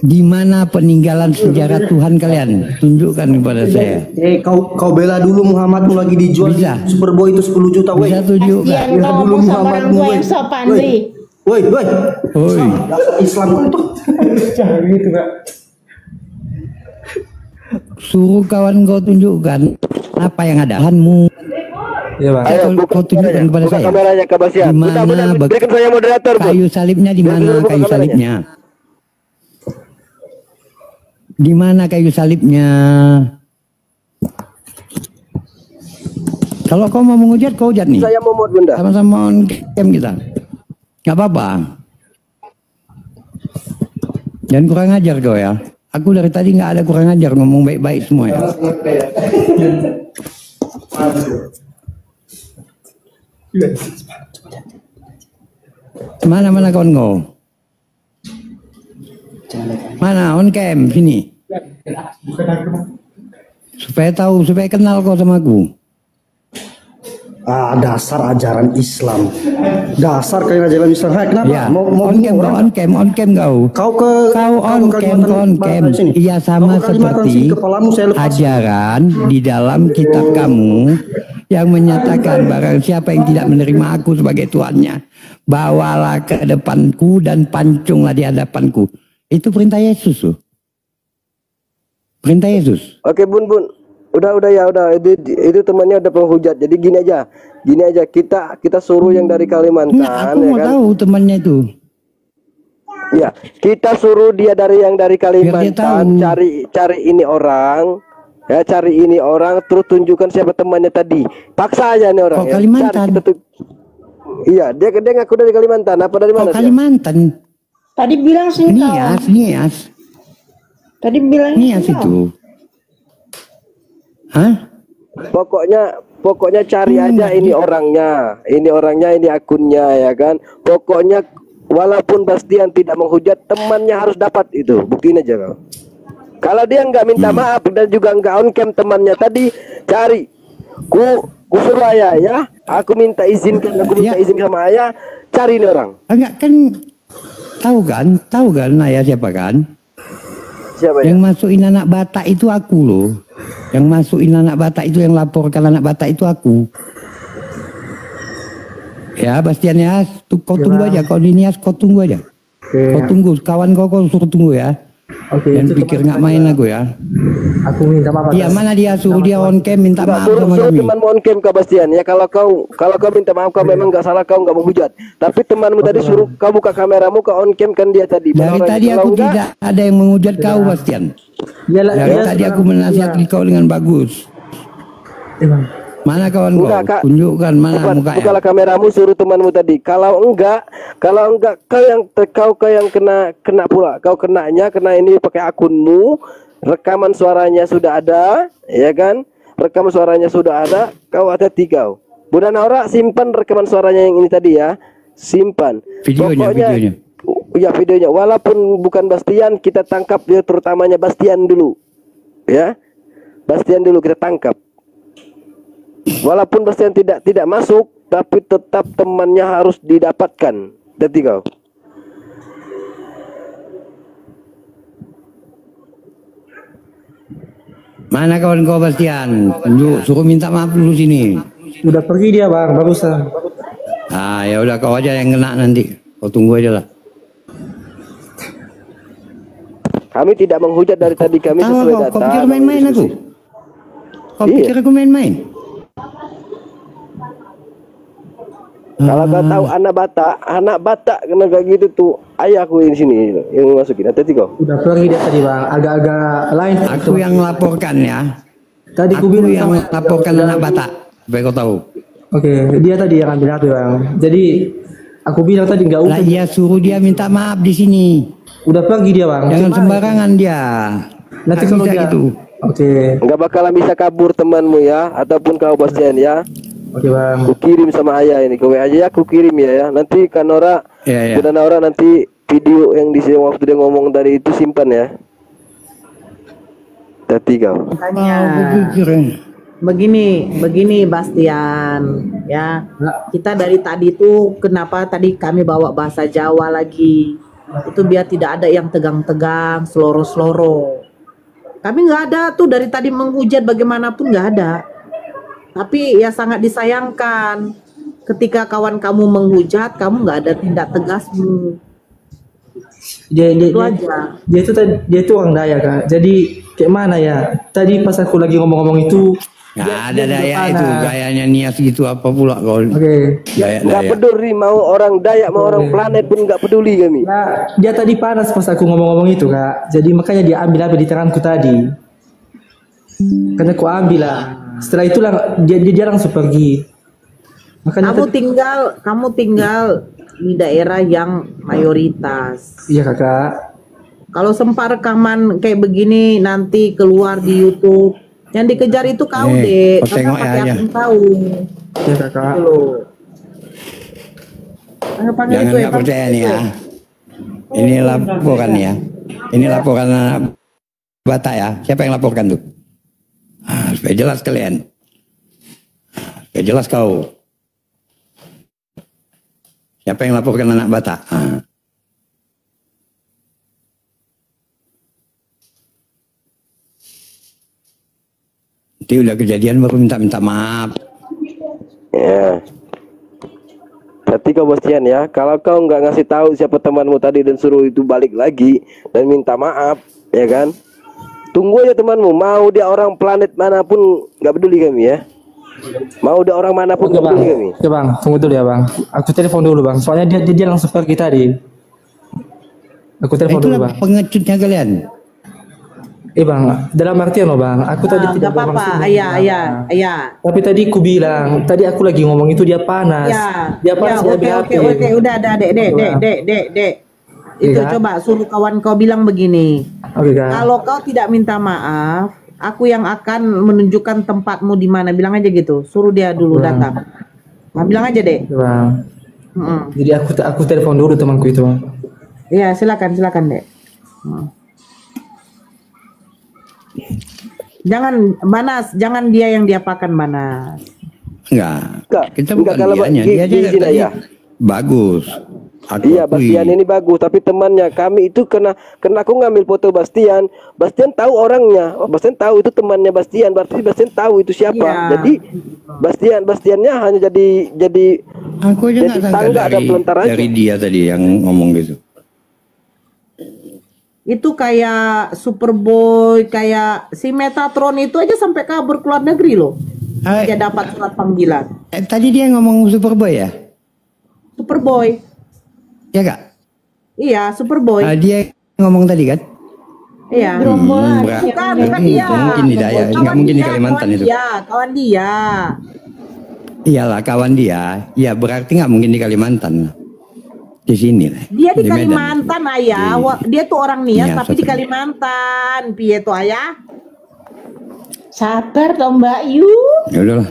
Di mana peninggalan sejarah Tuhan kalian? Tunjukkan kepada saya.
Kau bela dulu Muhammad lagi dijual
bisa.
Superboy itu 10 juta woi.
Bisa tunjukkan.
Bela dulu Muhammad yang sopan
woi. Islam itu.
Jangan gitu Kak.
Suruh kawan kau tunjukkan apa yang ada. Tuhanmu.
Iya bang.
Ayo,
Kau tunjukkan kepada saya.
Kameranya ke Bastian.
Di mana
berikan saya moderator, Bu.
kayu salibnya? Di mana kayu salibnya? Di mana kayu salibnya? Kalau kau mau menghujat, kau hujat nih.
Saya mau Bunda.
Sama-sama on cam kita. Gak apa-apa. Jangan kurang ajar kau ya. Aku dari tadi nggak ada kurang ajar, ngomong baik-baik semua ya. Mana kawan kau? Mana on cam sini? Supaya tahu, supaya kenal kau sama aku.
Dasar ajaran Islam. Dasar kalian ajaran Islam. Hai, kenapa?
Ya,
Mau
on cam kau. Kau on cam. Iya sama seperti ajaran di dalam kitab kamu yang menyatakan barang siapa yang tidak menerima aku sebagai Tuhannya, bawalah ke depanku dan pancunglah di hadapanku. Itu perintah Yesus tuh. Perintah Yesus.
Oke, Bun. Udah ya, itu temannya udah penghujat. Jadi gini aja kita suruh yang dari Kalimantan.
Nggak, aku mau tahu temannya itu.
Ya, kita suruh dia dari Kalimantan cari ini orang. Ya, cari ini orang terus tunjukkan siapa temannya tadi. Paksa aja nih orang.
Kok Kalimantan?
Iya, dia ngaku dari Kalimantan. Apa dari mana?
Kalimantan.
Tadi bilang sih
Nias.
Tadi bilang
Nias itu. Hah?
Pokoknya cari aja ini orangnya, ini akunnya ya kan. Pokoknya walaupun Bastian tidak menghujat, temannya harus dapat itu. Buktiin aja kau. Kalau dia nggak minta maaf dan juga nggak on cam temannya tadi, cari. Ku suruh ayah ya. Aku minta izin sama ayah, cari ini orang.
Enggak kan tahu kan ayah siapa kan?
Siapa
yang masukin anak Batak itu aku loh. Yang masukin anak Batak itu, yang laporkan anak Batak itu aku. Ya Bastian ya, kau tunggu aja. Kau di Nias kau tunggu aja. Kau tunggu, kawan kau suruh tunggu ya. Dan pikir nggak main aku ya.
Aku minta maaf.
Iya mana dia suruh dia on cam minta maaf sama
suruh
kami.
Temanmu on cam kau Bastian ya. Kalau kau minta maaf kau memang nggak salah, kau nggak menghujat. Tapi temanmu tadi suruh kau buka kameramu, kau on cam kan dia tadi.
Dari tadi aku tidak ada yang menghujat kau Bastian. Dari tadi aku menasihati kau dengan bagus. Mana kawan kau? Tunjukkan mana mukanya.
Bukalah kameramu, suruh temanmu tadi. Kalau enggak kau yang kena pula. Kau kena ini pakai akunmu. Rekaman suaranya sudah ada, ya kan? Rekaman suaranya sudah ada. Kau ada 3 kau. Bunda Naura simpan rekaman suaranya yang ini tadi ya. Simpan. Videonya. Ya videonya. Walaupun bukan Bastian, kita tangkap dia, terutamanya Bastian dulu. Ya. Bastian dulu kita tangkap. Walaupun Bastian tidak masuk, tapi tetap temannya harus didapatkan. Jadi kau.
Mana kawan kau Bastian? Tunjuk, suruh minta maaf dulu sini.
Udah pergi dia bang, barusan.
Ah ya udah kau aja yang kena nanti. Kau tunggu aja lah.
Kami tidak menghujat dari tadi, kami sesuai data.
Kau pikir main-main aku? Kau pikir aku main-main?
Kalau kau tahu anak Batak kena kayak gitu tuh, ayahku di sini yang masukin. Hati kau.
Udah pergi dia tadi bang, agak-agak lain.
Aku yang laporkan ya.
Tadi
aku yang laporkan anak Batak. Supaya kau tahu.
Oke, dia tadi yang ambil aku bang. Jadi aku bilang tadi nggak usah.
Dia suruh dia minta maaf di sini.
Udah pergi dia bang.
Jangan sembarangan dia.
Nanti kalau dia
gitu.
Oke. Nggak bakalan bisa kabur temanmu ya, ataupun kau Bastian ya.
Oke bang.
Aku kirim sama ayah ini, kowe aja ya, aku kirim ya. Nanti kan Nora, Bunda Nora nanti video yang di sini waktu dia ngomong tadi itu simpan ya. Tadi kau.
Begini Bastian ya. Kita dari tadi tuh kenapa tadi kami bawa bahasa Jawa lagi. Itu biar tidak ada yang tegang-tegang, seloro-seloro. Kami nggak ada tuh dari tadi menghujat bagaimanapun nggak ada. Tapi ya sangat disayangkan ketika kawan kamu menghujat, kamu nggak ada tindak tegasmu.
Dia itu orang Dayak kak. Jadi kayak mana ya? Tadi pas aku lagi ngomong-ngomong itu.
Nggak ada Dayak itu, gayanya Nias gitu apa pula kau?
Oke.
Nggak peduli mau orang Dayak mau orang planet pun nggak peduli kami.
Nah, dia tadi panas pas aku ngomong-ngomong itu kak. Jadi makanya dia ambil apa di tanganku tadi. Karena aku ambil lah. Setelah itulah dia langsung pergi. Makanya
kamu tinggal di daerah yang mayoritas.
Iya kakak.
Kalau sempat rekaman kayak begini nanti keluar di YouTube, yang dikejar itu kau deh. Kakak pakai akun tahu.
Iya kakak.
Jangan nggak percaya nih ya. Ini laporan ya. Ini laporan Batak ya. Siapa yang laporkan tuh? Supaya jelas kalian. Supaya jelas kau. Siapa yang laporkan anak Batak? Nanti udah kejadian baru minta maaf.
Ya. Berarti kau Bastian ya, kalau kau nggak ngasih tahu siapa temanmu tadi dan suruh itu balik lagi dan minta maaf, ya kan? Tunggu aja temanmu, mau dia orang planet manapun nggak peduli kami ya. Mau dia orang manapun nggak peduli kami.
Oke bang, tunggu dulu ya bang. Aku telepon dulu bang, soalnya dia langsung pergi tadi. Aku telepon dulu
Itulah
bang.
pengecutnya kalian.
Bang, dalam artian loh bang, aku tadi tidak
apa-apa, ayah.
Tapi tadi aku bilang, tadi aku lagi ngomong itu dia panas. Dia panas,
oke, udah, dek. Itu
kan?
coba suruh kawan kau bilang begini.
Kan?
Kalau kau tidak minta maaf, aku yang akan menunjukkan tempatmu di mana. Bilang aja gitu. Suruh dia dulu datang. Nah, bilang aja deh.
Bang. Jadi aku telepon dulu temanku itu bang.
Iya, silakan dek. Jangan Banas, jangan dia yang diapakan Banas.
Enggak. Kita bukan dianya. Dia
ya.
Bagus.
Iya, Bastian ini bagus, tapi temannya kami itu kena aku ngambil foto Bastian. Bastian tahu orangnya. Bastian tahu itu temannya Bastian, berarti Bastian tahu itu siapa.
Iya.
Jadi Bastiannya hanya jadi
aku aja nggak sangka dari dia tadi yang ngomong gitu.
Itu kayak Superboy, kayak si Metatron itu aja sampai kabur ke luar negeri loh. Dia dapat surat panggilan.
Tadi dia ngomong Superboy ya?
Superboy.
Ya kak?
Iya, Superboy.
Dia ngomong tadi kan?
Iya. Bukan dia.
Mungkin di Daya, nggak mungkin di Kalimantan itu.
Kawan dia.
Iyalah kawan dia. Ya berarti nggak mungkin di Kalimantan. Di sini lah.
Dia di Kalimantan ayah. Dia tuh orang Nias
ya,
tapi di Kalimantan. Piye tuh ayah?
Sabar toh Mbak Yu.
Ya udahlah.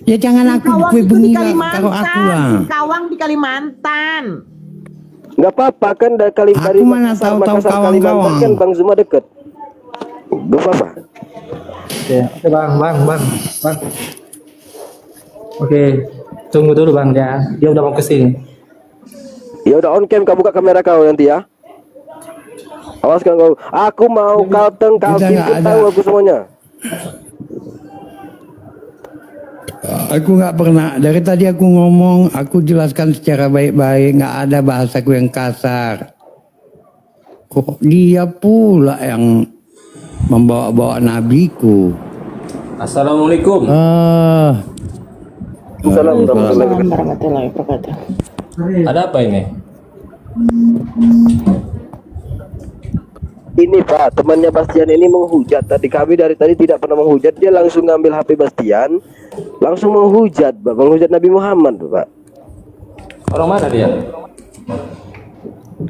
Ya jangan aku
di Kalimantan. Kawang di Kalimantan.
Nggak apa-apa kan dari
mana tahu
Kalimantan kan Bang Zuma deket. Gak apa-apa.
Oke bang. Oke, tunggu dulu bang ya. Dia udah mau kesini.
Ya udah on cam, kau buka kamera kau nanti ya. Awas kan kau. Aku mau Kalteng, Kaltim, tahu aku semuanya.
Aku nggak pernah, dari tadi aku ngomong, aku jelaskan secara baik-baik, nggak ada bahasaku yang kasar. Kok dia pula yang membawa-bawa nabiku.
Assalamualaikum.
Assalamualaikum warahmatullahi wabarakatuh.
Ada apa ini?
Ini Pak, temannya Bastian ini menghujat. Kami dari tadi tidak pernah menghujat. Dia langsung ngambil HP Bastian, langsung menghujat, Pak. Menghujat Nabi Muhammad, Pak.
Orang mana dia?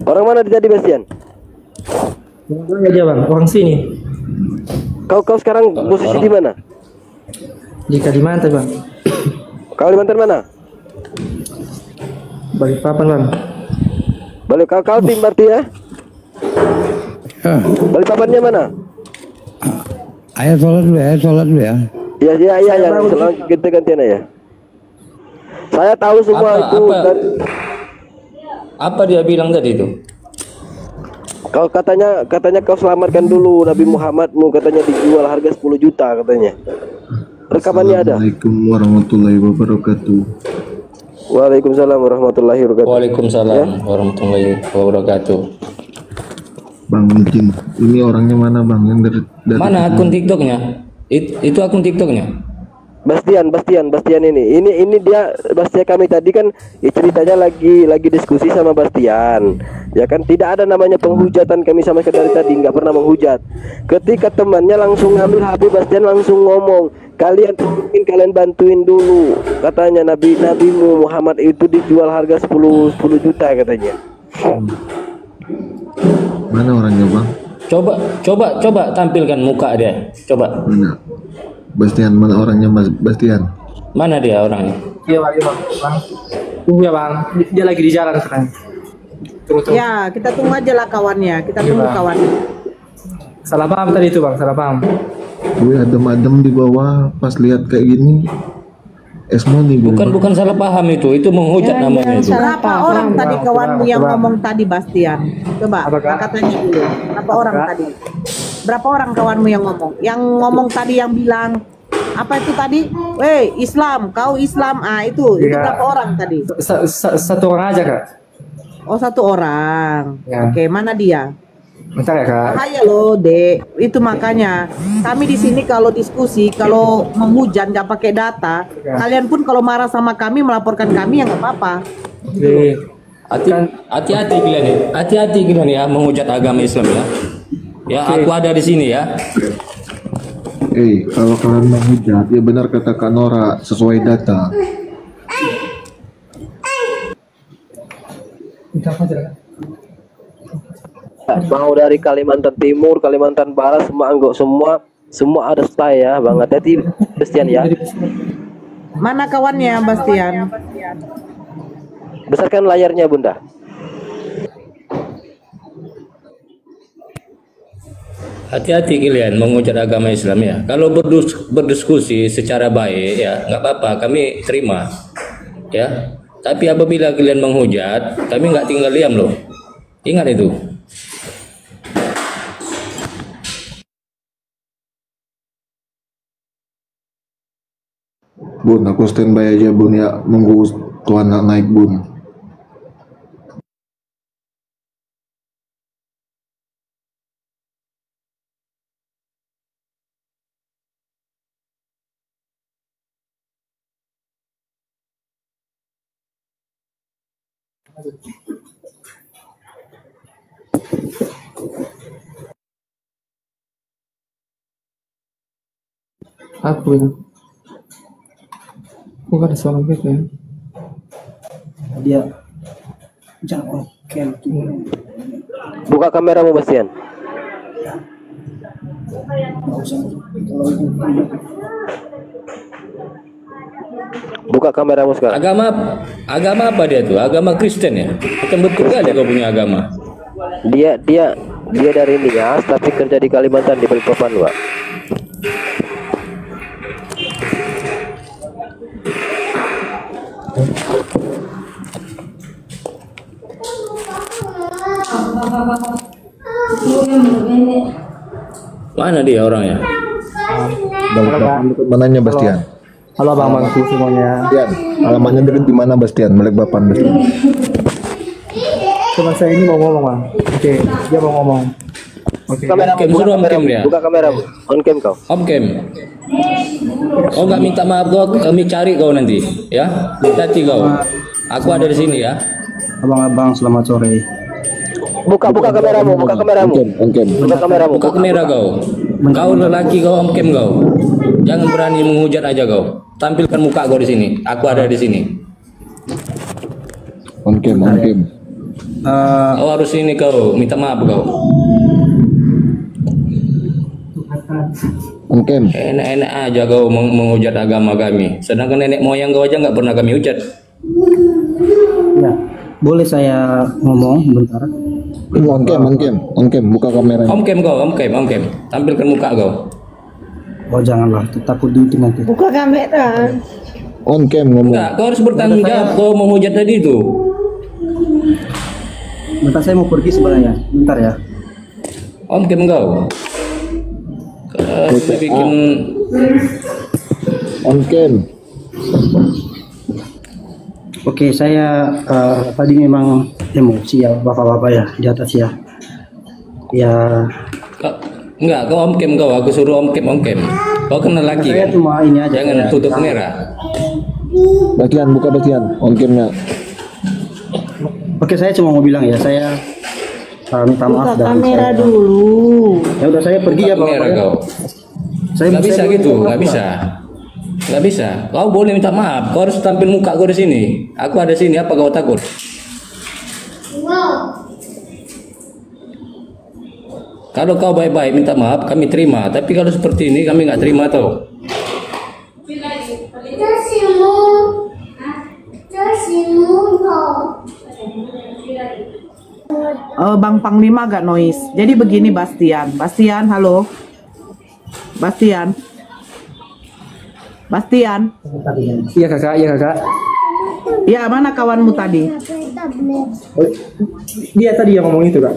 Orang mana tadi Bastian?
Orang aja bang, orang sini.
Kau sekarang posisi di mana?
Di Kalimantan bang.
Kalimantan mana?
Balikpapan bang.
Balik Kaltim berarti ya? Balikpapannya mana?
Ayo sholat dulu ya.
Iya, yang ganti-gantian aja. Saya tahu semua
Apa dia bilang tadi itu?
Kau katanya kau selamatkan dulu Nabi Muhammadmu, katanya dijual harga 10 juta katanya. Rekamannya ada.
Assalamualaikum warahmatullahi wabarakatuh.
Waalaikumsalam warahmatullahi wabarakatuh.
Waalaikumsalam warahmatullahi wabarakatuh.
Bang Jin, ini orangnya mana bang? Yang dari
mana akun TikToknya? Itu akun TikToknya?
Bastian ini dia Bastian kami tadi kan ceritanya lagi diskusi sama Bastian, ya kan, tidak ada namanya penghujatan, kami sama sekali dari tadi nggak pernah menghujat. Ketika temannya langsung ngambil HP Bastian langsung ngomong, kalian bantuin dulu, katanya nabimu Muhammad itu dijual harga 10 juta katanya.
Mana orangnya bang?
Coba tampilkan muka dia. Coba.
Mana? Bastian, mana orangnya Mas Bastian?
Mana dia orangnya?
Iya bang. Tunggu ya bang. Dia lagi di jalan sekarang. Tunggu.
Ya, kita tunggu aja lah kawannya. Kita tunggu kawannya.
Salah paham tadi itu bang, salah paham.
Gue adem-adem di bawah pas lihat kayak gini. Esmo nih.
Bukan salah paham itu menghujat namanya itu.
Berapa orang tadi kawanmu yang ngomong tadi Bastian? Coba katanya dulu. Berapa orang tadi? Berapa orang kawanmu yang ngomong? Yang ngomong tadi yang bilang apa itu tadi? Weh, Islam, kau Islam. Itu berapa orang tadi?
Satu orang aja kak.
Oh, satu orang. Ya. Oke, mana dia?
Bentar ya kak.
Bahaya loh dek. Itu makanya kami di sini kalau diskusi, kalau menghujat nggak pakai data, kalian pun kalau marah sama kami melaporkan kami ya nggak apa-apa.
Oke.
Hati-hati kalian ya. Hati-hati kalian ya menghujat agama Islam ya. Ya, aku ada di sini ya.
Kalau kalian menghujat, ya benar kata Kak Nora, sesuai data.
Mau dari Kalimantan Timur, Kalimantan Barat, semua ada stay ya, Bang. Hati-hati Bastian ya.
Mana kawannya Bastian?
Besarkan layarnya, Bunda.
Hati-hati kalian menghujat agama Islam ya. Kalau berdiskusi secara baik ya nggak apa-apa, kami terima ya. Tapi apabila kalian menghujat, kami nggak tinggal diam loh. Ingat itu.
Bun, aku standby aja Bun ya, nunggu Tuhan naik Bun.
Aku ya. Aku ada suara bek ya.
Dia jangan oke.
Buka kameramu, Bastian. Buka kameramu sekarang.
Agama apa dia tuh? Agama Kristen ya? Bukan betul kali kau punya agama.
Dia dari Nias tapi kerja di Kalimantan di Balikpapan, Pak.
Mana dia orangnya?
Balikpapan dekat mananya Bastian?
Halo abang-abangku semuanya.
Bastian, alamatnya dekat di mana Bastian? Balikpapan Bastian.
Teman saya ini mau ngomong bang. Oke, dia mau ngomong. Oke.
Suruh on cam dia.
Buka kameramu. On cam kau.
On cam. Kau nggak minta maaf kami cari kau nanti, ya. Hati kau. Aku ada di sini ya.
Abang-abang selamat sore.
Buka kameramu, buka kameramu. Buka kameramu.
Buka kamera kau. Kau lelaki kau on cam kau. Jangan berani menghujat aja kau. Tampilkan muka kau di sini. Aku ada di sini.
On cam.
Kau harus ini kau minta maaf kau.
On cam.
Enak-enak aja kau menghujat agama kami. Sedangkan nenek moyang kau aja nggak pernah kami hujat.
Ya, boleh saya ngomong bentar?
On cam. Buka kamera.
On cam kau, on cam. Tampilkan muka kau.
Oh janganlah, takut diutin nanti.
Buka kamera.
On cam ngomong.
Enggak, kau harus bertanggung jawab kau menghujat tadi itu.
Bentar saya mau pergi sebenarnya. Bentar ya.
On cam kau. Bikin
On cam.
Oke, saya tadi memang emosi ya bapak-bapak ya di atas ya. Ya.
Enggak, kau on cam kau. Aku suruh on cam. Kau kan lelaki.
Saya
kan?
cuma ini aja.
Jangan tutup kamera.
Bastian, buka Bastian. On camnya.
Oke, saya cuma mau bilang ya, saya minta maaf
Buka kamera
saya,
dulu.
ya udah saya pergi ya
Kamera
bapak.
kau.
Saya
Nggak bisa gitu, nggak bisa. Nggak bisa. Kau boleh minta maaf. Kau harus tampil muka kau di sini. Aku ada sini. Apa kau takut? Kalau kau baik-baik minta maaf, kami terima. Tapi kalau seperti ini, kami nggak terima tau.
Bang Panglima agak noise. Jadi begini Bastian. Bastian, halo. Bastian.
Iya kakak.
Ya, mana kawanmu tadi?
Dia tadi yang ngomong itu kak.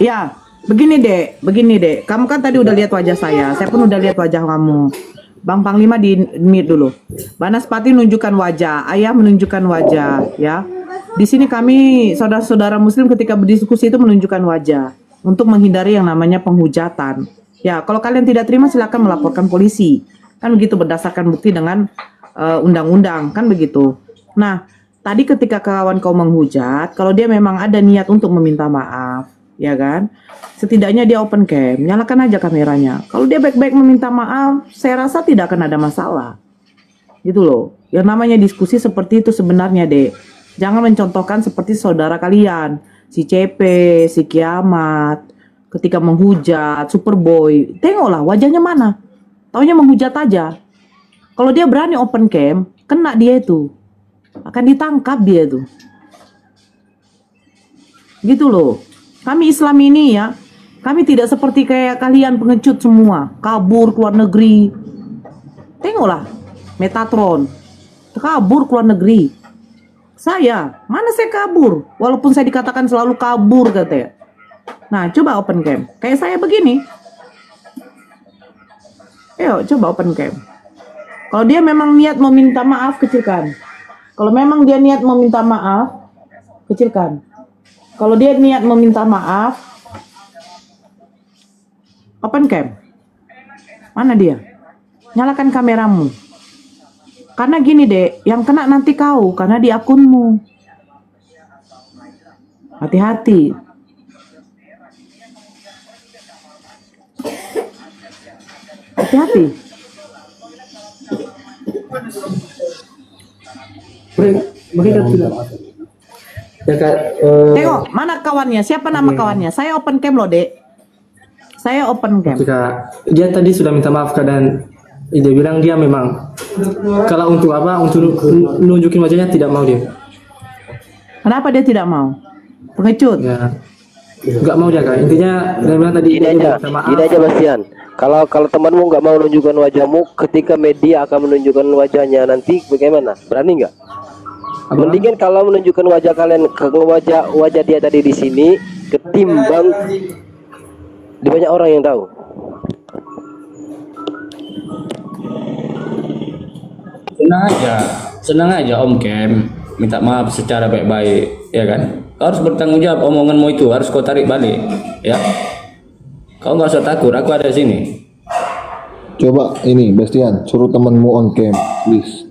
Ya, begini dek. Kamu kan tadi udah lihat wajah saya pun udah lihat wajah kamu. Bang Panglima di mute dulu. Banaspati menunjukkan wajah, ayah menunjukkan wajah, ya. Di sini kami saudara-saudara Muslim ketika berdiskusi itu menunjukkan wajah untuk menghindari yang namanya penghujatan. Ya, kalau kalian tidak terima silakan melaporkan polisi. Kan begitu berdasarkan bukti dengan undang-undang, kan begitu. Nah, tadi ketika kawan kau menghujat, kalau dia memang ada niat untuk meminta maaf, ya kan? Setidaknya dia open cam, nyalakan aja kameranya. Kalau dia baik-baik meminta maaf, saya rasa tidak akan ada masalah. Gitu loh. Yang namanya diskusi seperti itu sebenarnya, Dek. Jangan mencontohkan seperti saudara kalian, si CP, si Kiamat, ketika menghujat, Superboy. Tengoklah wajahnya mana. Taunya menghujat aja. Kalau dia berani open cam, kena dia itu. Akan ditangkap dia itu. Gitu loh. Kami Islam ini ya, kami tidak seperti kayak kalian pengecut semua, kabur keluar negeri. Tengoklah, Metatron, kabur keluar negeri. Saya, mana saya kabur? Walaupun saya dikatakan selalu kabur katanya. Nah, coba open cam. Kayak saya begini. Ayo, coba open cam. Kalau dia memang niat meminta maaf, kecilkan. Kalau memang dia niat meminta maaf, kecilkan. Kalau dia niat meminta maaf, open cam. Mana dia? Nyalakan kameramu. Karena gini, Dek, yang kena nanti kau, karena di akunmu. Hati-hati. Hati-hati.
Mereka tidak. Ya, Kak,
Tengok, mana kawannya? Siapa nama kawannya? Saya open cam loh, Dek. Saya open cam.
Ketika dia tadi sudah minta maaf, dan dia bilang dia memang kalau untuk apa, untuk nunjukin wajahnya tidak mau dia.
Kenapa dia tidak mau? Pengecut.
Ya, nggak mau dia, Kak. Intinya dia bilang tadi
Gini aja Bastian. Kalau temanmu nggak mau menunjukkan wajahmu, ketika media akan menunjukkan wajahnya, nanti bagaimana? Berani nggak? Mendingan kalau menunjukkan wajah kalian, wajah dia tadi di sini, ketimbang di banyak orang yang tahu.
Senang aja Om Kem, minta maaf secara baik-baik, ya kan? Kau harus bertanggung jawab omonganmu itu, harus kau tarik balik, ya. Kau nggak usah takut, aku ada di sini.
Coba ini Bastian, suruh temanmu on cam, please.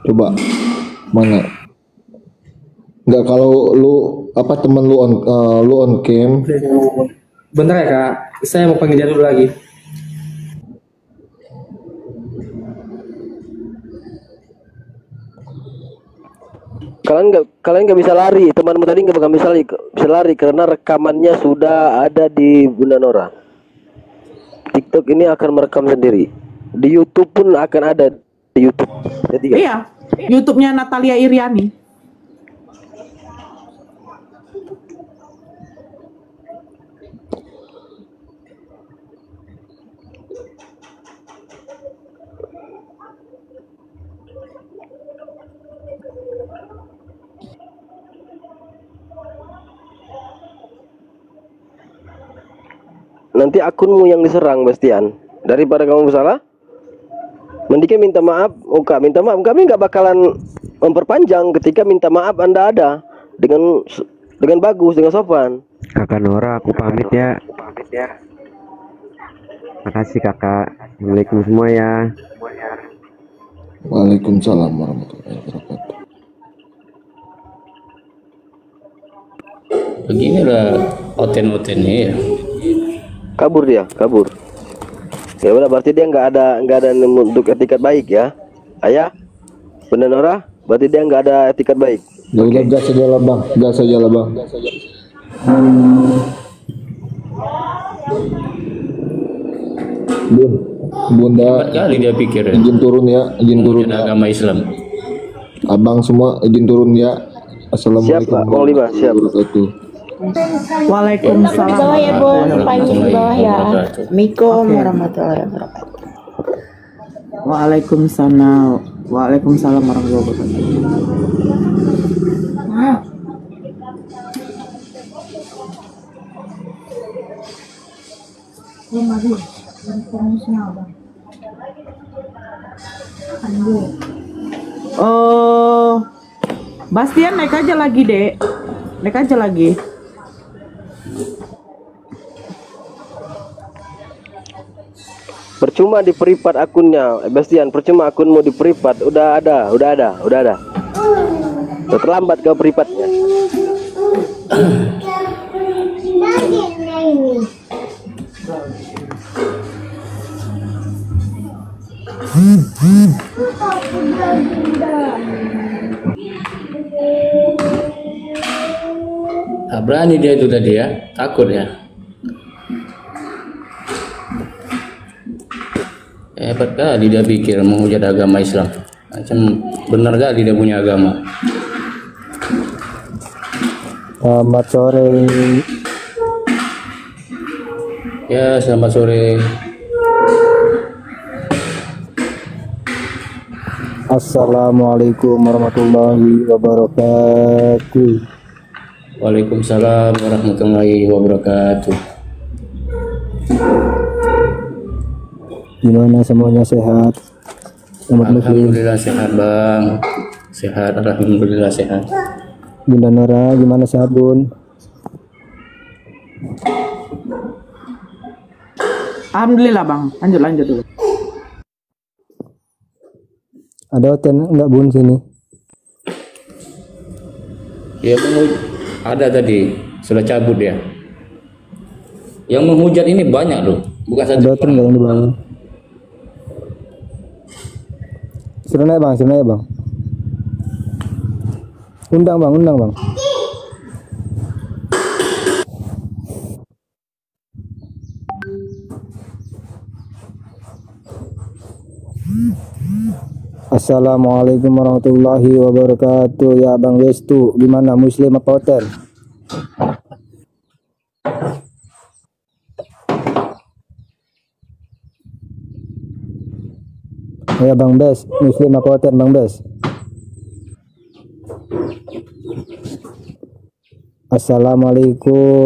Coba. Mana? Enggak, kalau lu apa temen lu on cam.
Bentar ya, Kak. Saya mau panggil dia dulu lagi.
Kalian nggak bisa lari. Temanmu tadi nggak bisa lari karena rekamannya sudah ada di Bunda Nora. TikTok ini akan merekam sendiri. Di YouTube pun akan ada di YouTube. Jadi,
iya. YouTube-nya Natalia Iriani.
Nanti akunmu yang diserang, Bastian. Daripada kamu bersalah, mendingan minta maaf. Kak, minta maaf. Kami nggak bakalan memperpanjang ketika minta maaf Anda ada dengan bagus, dengan sopan.
Kakak Nora, aku pamit ya. Makasih Kakak. Assalamualaikum semua ya.
Waalaikumsalam warahmatullahi wabarakatuh.
Beginilah oten-otennya ya.
Kabur dia, kabur. Ya udah, berarti dia nggak ada untuk etikat baik ya. Ayah, Bunda Nora, berarti dia nggak ada etikat baik.
Ya udah, gas saja lah bang, gas saja lah bang. Bunda,
kali dia pikir ya.
Izin turun ya, izin turun ya.
Agama Islam.
Abang semua izin turun ya. Assalamualaikum
warahmatullahi wabarakatuh.
Waalaikumsalam.
Di bawah ya, Bun. Panggil di bawah ya. Assalamualaikum warahmatullahi wabarakatuh.
Waalaikumsalam. Waalaikumsalam warahmatullahi wabarakatuh. Bastian naik aja lagi, Dek. Naik aja lagi.
Percuma di privat akunnya, Bastian. Percuma akunmu di privat. Udah ada.
Terlambat kau beripatnya.
Nah, berani dia itu tadi ya, takut ya. Hebat kali dia pikir menghujat agama Islam. Macam benar kali dia punya agama.
Selamat sore.
Ya, selamat sore.
Assalamualaikum warahmatullahi wabarakatuh.
Waalaikumsalam warahmatullahi wabarakatuh.
Gimana semuanya sehat?
Alhamdulillah sehat bang. Sehat, alhamdulillah sehat.
Bunda Nora gimana sehat bun?
Alhamdulillah bang. Lanjut dulu.
Ada hotel enggak bun sini?
Ya ada tadi, sudah cabut ya. Yang menghujat ini banyak loh, bukan satu.
Ada hotel enggak yang di bawah? Suruh naik bang. Undang bang. Assalamualaikum warahmatullahi wabarakatuh. Ya Bang Westu, gimana muslim apa hotel? Ya Bang Bes, muslim apa hotel Bang Bes? Assalamualaikum.